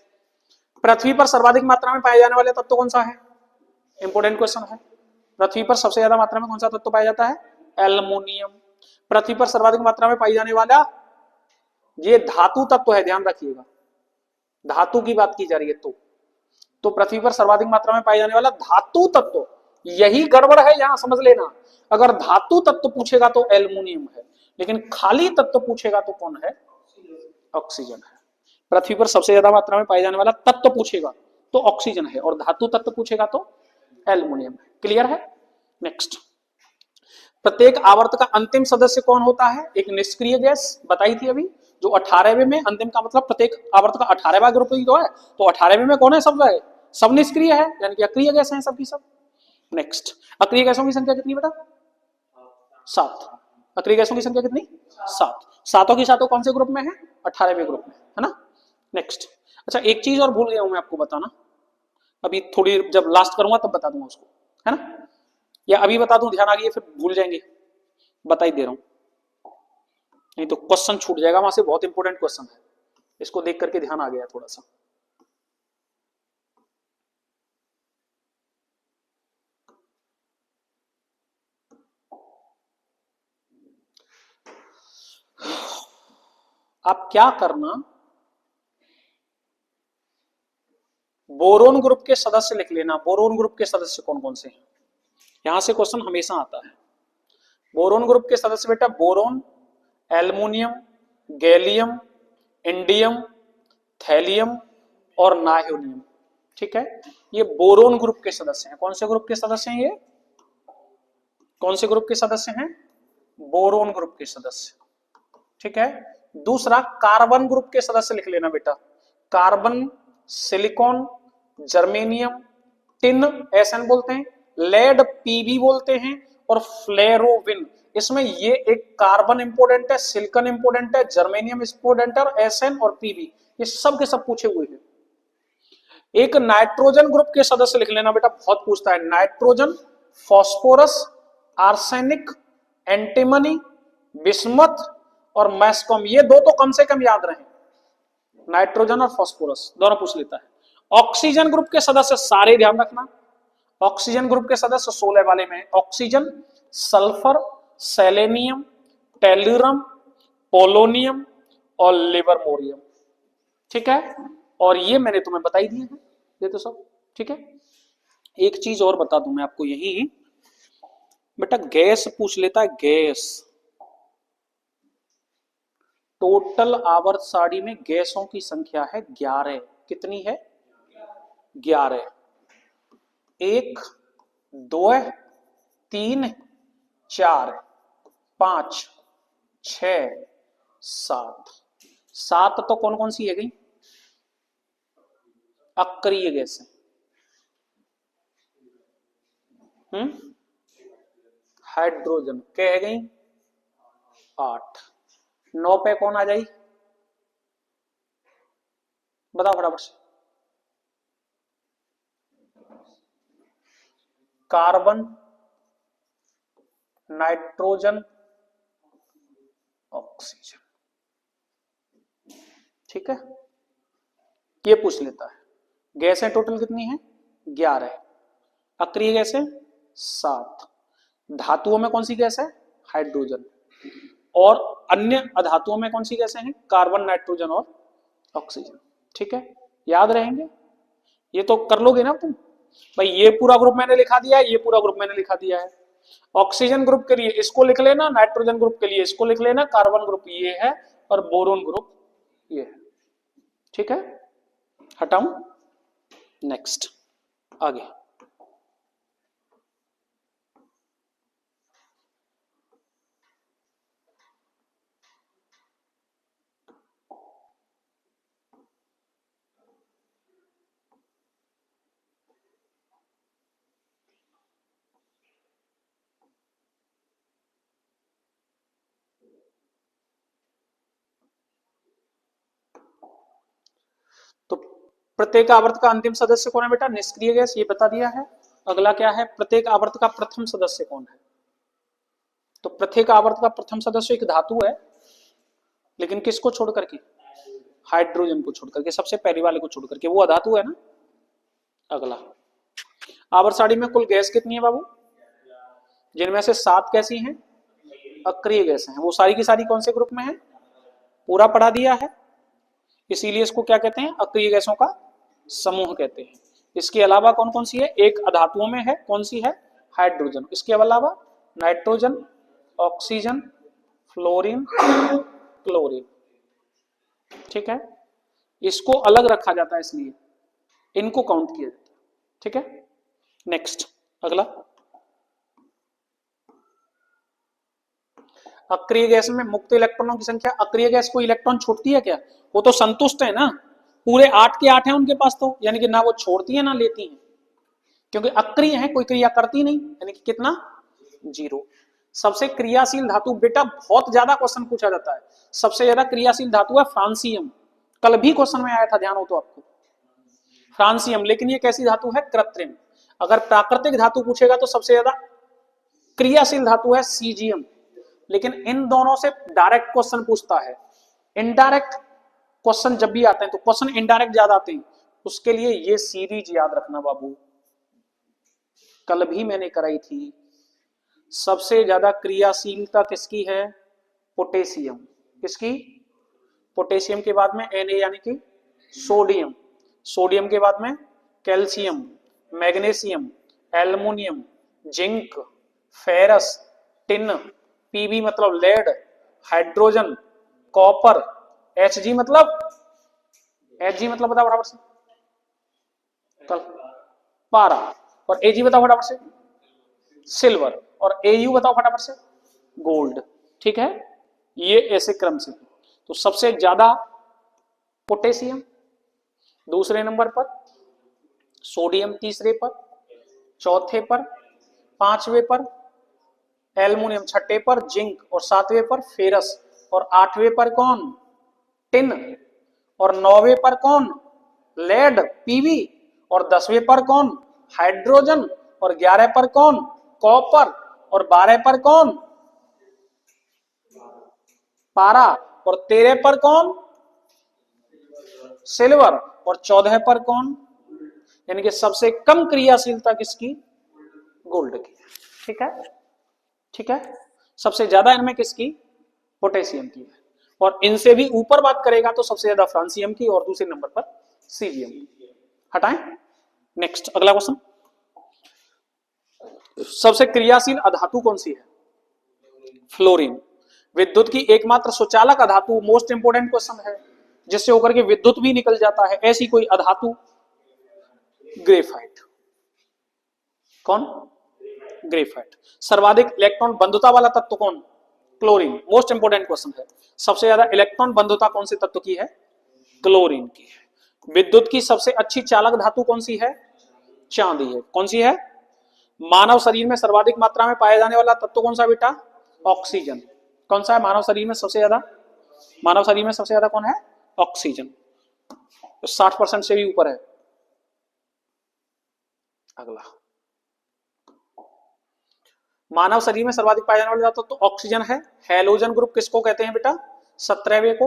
पृथ्वी पर सर्वाधिक मात्रा में पाए जाने वाले तत्व कौन सा है? इंपोर्टेंट क्वेश्चन है। पृथ्वी पर सबसे ज्यादा मात्रा में कौन सा तत्व पाया जाता है? एल्युमिनियम। पृथ्वी पर सर्वाधिक मात्रा में पाई जाने वाला ये धातु तत्व है, ध्यान रखिएगा, धातु की बात की जा रही है। तो पृथ्वी पर सर्वाधिक मात्रा में पाए जाने वाला धातु तत्व, यही गड़बड़ है यहां, समझ लेना। अगर धातु तत्व पूछेगा तो एल्युमिनियम है, लेकिन खाली तत्व पूछेगा तो कौन है? ऑक्सीजन है। पृथ्वी पर सबसे ज्यादा मात्रा में पाए जाने वाला तत्व पूछेगा तो ऑक्सीजन है, और धातु तत्व पूछेगा तो एल्युमिनियम है। क्लियर है? नेक्स्ट। प्रत्येक आवर्त का अंतिम सदस्य कौन होता है? एक निष्क्रिय गैस बताई थी अभी, जो 18वें में, अंतिम का मतलब प्रत्येक आवर्त का 18वां ग्रुप ही तो है, तो 18वें में कौन है? सब है, सब निष्क्रिय है, यानी कि अक्रिय गैस है सबकी सब। नेक्स्ट, अक्रिय गैसों की संख्या कितनी बेटा? 7। अक्रिय गैसों की संख्या कितनी? 7। सातों की सातों कौन से ग्रुप में है? 18वें ग्रुप में, है ना। नेक्स्ट। अच्छा, एक चीज और भूल गया हूं मैं आपको बताना, अभी थोड़ी जब लास्ट करूंगा तब बता दूंगा उसको, है ना, या अभी बता दूं, ध्यान आ गई फिर भूल जाएंगे, बता ही दे रहा हूं, नहीं तो क्वेश्चन छूट जाएगा वहां से, बहुत इंपॉर्टेंट क्वेश्चन है, इसको देख करके ध्यान आ गया थोड़ा सा। आप क्या करना, बोरोन ग्रुप के सदस्य लिख लेना। बोरोन ग्रुप के सदस्य कौन कौन से हैं, यहां से क्वेश्चन हमेशा आता है। बोरोन ग्रुप के सदस्य बेटा, boron, aluminium, gallium, indium, thallium और नायोनियम। ठीक है, ये बोरोन ग्रुप के सदस्य हैं। कौन से ग्रुप के सदस्य हैं ये? कौन से ग्रुप के सदस्य हैं? बोरोन ग्रुप के सदस्य। ठीक है। दूसरा, कार्बन ग्रुप के सदस्य लिख लेना बेटा। Carbon, silicon, germanium, tin SN बोलते हैं, लेड पीबी बोलते हैं, और फ्लेरोविन। इसमें ये एक कार्बन इंपोर्टेंट है, सिलिकॉन इंपोर्टेंट है, जर्मेनियम इंपोर्टेंट है, और एसएन और पीबी ये सब के सब पूछे हुए हैं। एक नाइट्रोजन ग्रुप के सदस्य लिख लेना बेटा, बहुत पूछता है। Nitrogen, phosphorus, arsenic, antimony, bismuth और मैस्कॉम, ये दो तो कम से कम याद रहे, नाइट्रोजन और फास्फोरस दोनों पूछ लेता है। ऑक्सीजन ग्रुप के सदस्य सारे ध्यान रखना। ऑक्सीजन ग्रुप के सदस्य 16 वाले में ऑक्सीजन, सल्फर, सेलेनियम, टेल्यूरम, पोलोनियम और लिबरमोरियम। ठीक है, और ये मैंने तुम्हें बताई दिए हैं ये तो सब। ठीक है, एक चीज और बता दूं मैं आपको, यही बेटा गैस पूछ लेता है, गैस। टोटल आवर्त सारणी में गैसों की संख्या है 11। कितनी है? 11। 1 2 3 4 5 6 7। 7 तो कौन कौन सी है गई? अक्रिय गैस है। हाइड्रोजन कह गई 8। 9 पे कौन आ जाई? बताओ फटाफट से। Carbon, nitrogen, oxygen. ठीक है, ये पूछ लेता है। गैसें टोटल कितनी है? 11। अक्रिय गैसें 7। धातुओं में कौन सी गैस है? हाइड्रोजन। और अन्य अधातुओं में कौन सी गैसें हैं? कार्बन, नाइट्रोजन और ऑक्सीजन। ठीक है, याद रहेंगे, ये तो कर लोगे ना तुम भाई। ये पूरा ग्रुप मैंने लिखा दिया है, ये पूरा ग्रुप मैंने लिखा दिया है। ऑक्सीजन ग्रुप के लिए इसको लिख लेना, नाइट्रोजन ग्रुप के लिए इसको लिख लेना, कार्बन ग्रुप ये है, और बोरोन ग्रुप ये है। ठीक है, हटाऊं? नेक्स्ट, आगे। प्रत्येक आवर्त का अंतिम सदस्य कौन है बेटा? निष्क्रिय गैस, ये बता दिया है। अगला क्या है? प्रत्येक आवर्त का प्रथम सदस्य कौन है? तो प्रत्येक आवर्त का प्रथम सदस्य एक धातु है, लेकिन किसको छोड़ करके? हाइड्रोजन को छोड़ करके, सबसे पहले वाले को छोड़ करके, वो अधातु है ना। अगला, आवर्त सारणी में कुल गैस कितनी है बाबू? जिनमें से 7 कैसी हैं? अक्रिय गैस हैं। वो सारी की सारी कौन से ग्रुप में है? पूरा पढ़ा दिया है, इसीलिए इसको क्या कहते हैं? अक्रिय गैसों का समूह कहते हैं। इसके अलावा कौन कौन सी है? एक अधातुओं में है, कौन सी है? हाइड्रोजन। इसके अलावा नाइट्रोजन, ऑक्सीजन, फ्लोरीन, क्लोरीन। ठीक है, इसको अलग रखा जाता है, इसलिए इनको काउंट किया जाता है। ठीक है, नेक्स्ट अगला, अक्रिय गैस में मुक्त इलेक्ट्रॉनों की संख्या। अक्रिय गैस को इलेक्ट्रॉन छोड़ती है क्या? वो तो संतुष्ट है ना, पूरे 8 के 8 हैं उनके पास, तो यानी कि ना वो छोड़ती है ना लेती है, क्योंकि अक्रिय है, कोई क्रिया करती नहीं, यानी कि कितना? 0। सबसे क्रियाशील धातु बेटा, बहुत ज्यादा क्वेश्चन पूछा जाता है, सबसे ज्यादा क्रियाशील धातु है फ्रांसियम। कल भी क्वेश्चन में आया था, ध्यान हो तो आपको, फ्रांसियम। लेकिन ये कैसी धातु है? कृत्रिम। अगर प्राकृतिक धातु पूछेगा तो सबसे ज्यादा क्रियाशील धातु है सीजियम। लेकिन इन दोनों से डायरेक्ट क्वेश्चन पूछता है। इनडायरेक्ट क्वेश्चन जब भी आते हैं तो क्वेश्चन इनडायरेक्ट ज्यादा आते हैं, उसके लिए ये सीरीज याद रखना बाबू, कल भी मैंने कराई थी। सबसे ज्यादा क्रियाशीलता किसकी है? पोटेशियम। किसकी? पोटेशियम के बाद में Na यानी कि सोडियम, सोडियम के बाद में calcium, magnesium, aluminium, zinc, ferrous, tin, Pb मतलब लेड, हाइड्रोजन, कॉपर, Hg मतलब बताओ फटाफट से, कल पारा, और Ag बताओ फटाफट से, सिल्वर, और Au बताओ फटाफट से, गोल्ड। ठीक है, ये ऐसे क्रम से। तो सबसे ज्यादा पोटेशियम, दूसरे नंबर पर सोडियम, तीसरे पर, चौथे पर, पांचवे पर एल्युमिनियम, छठे पर जिंक, और सातवें पर फेरस, और आठवें पर कौन? टिन, और नौवें पर कौन? लेड, पीवी, और 10वें पर कौन? हाइड्रोजन, और 11 पर कौन? कॉपर, और 12 पर कौन? पारा, और 13 पर कौन? सिल्वर, और 14 पर कौन? यानी कि सबसे कम क्रियाशीलता किसकी? गोल्ड की। ठीक है, ठीक है, सबसे ज्यादा इनमें किसकी? पोटेशियम की है। और इनसे भी ऊपर बात करेगा तो सबसे ज्यादा फ्रांसियम की, और दूसरे नंबर पर सीजियम की। हटाएं, नेक्स्ट अगला क्वेश्चन, सबसे क्रियाशील अधातु कौन सी है? फ्लोरीन। विद्युत की एकमात्र सुचालक अधातु, मोस्ट इंपोर्टेंट क्वेश्चन है, जिससे होकर के विद्युत भी निकल जाता है, ऐसी कोई अधातु? ग्रेफाइट। कौन? ग्रेफाइट। सर्वाधिक इलेक्ट्रॉन बंधुता वाला तत्व कौन? क्लोरीन। मोस्ट इंपोर्टेंट क्वेश्चन है, सबसे ज्यादा इलेक्ट्रॉन बंधुता कौन से तत्व की है? क्लोरीन की है। विद्युत की सबसे अच्छी चालक धातु कौन सी है? चांदी है। कौन सी है? मानव शरीर में सर्वाधिक मात्रा में पाया जाने वाला तत्व कौन सा बेटा? ऑक्सीजन। कौन सा है मानव शरीर में सबसे ज्यादा? मानव शरीर में सबसे ज्यादा कौन है? ऑक्सीजन, 60% से भी ऊपर है। अगला, मानव शरीर में सर्वाधिक पाया जाने वाला तत्व तो ऑक्सीजन है। हैलोजन ग्रुप किसको कहते हैं बेटा? 17वें को।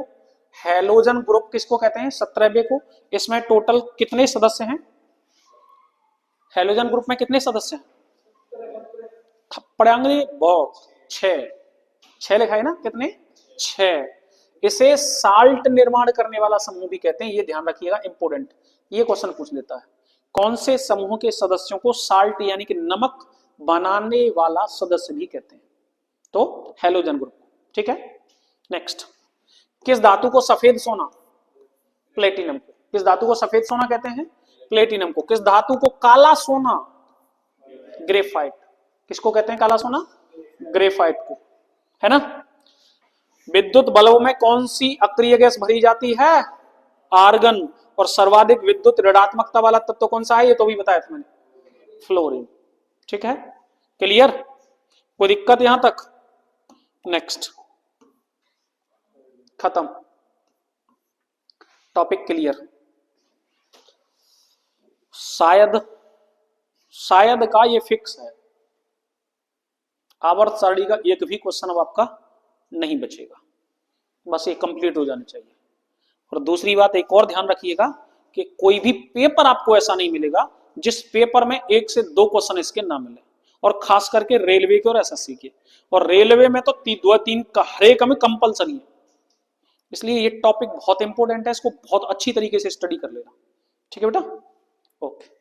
हैलोजन ग्रुप किसको कहते हैं? 17वें को। इसमें टोटल कितने सदस्य हैं? हैलोजन ग्रुप में कितने सदस्य हैं? थप्पड़ांगे बहुत, 6 लिखा है ना, कितने? 6। इसे साल्ट निर्माण करने वाला समूह भी कहते हैं, ये ध्यान रखिएगा, इंपोर्टेंट, ये क्वेश्चन पूछ लेता है। कौन से समूह के सदस्यों को साल्ट यानी कि नमक बनाने वाला सदस्य भी कहते हैं? तो हैलोजन ग्रुप। ठीक है, नेक्स्ट, किस धातु को सफेद सोना? प्लेटिनम को। किस धातु को सफेद सोना कहते हैं? प्लेटिनम को। किस धातु को काला सोना? ग्रेफाइट। किसको कहते हैं काला सोना? ग्रेफाइट को, है ना। विद्युत बल्ब में कौन सी अक्रिय गैस भरी जाती है? आर्गन। और सर्वाधिक विद्युत ऋणात्मकता वाला तत्व कौन सा है? ये तो भी बताया था मैंने, फ्लोरीन। ठीक है, क्लियर, कोई दिक्कत यहां तक? नेक्स्ट, खत्म, टॉपिक क्लियर। शायद शायद का ये फिक्स है, आवर्त सारणी का एक भी क्वेश्चन अब आपका नहीं बचेगा, बस ये कंप्लीट हो जाना चाहिए। और दूसरी बात एक और ध्यान रखिएगा कि कोई भी पेपर आपको ऐसा नहीं मिलेगा जिस पेपर में 1 से 2 क्वेश्चन इसके ना मिले, और खास करके रेलवे के और एसएससी के। और रेलवे में तो 2-3 का हर एक में कंपलसरी है, इसलिए ये टॉपिक बहुत इंपॉर्टेंट है, इसको बहुत अच्छी तरीके से स्टडी कर लेना। ठीक है बेटा, ओके।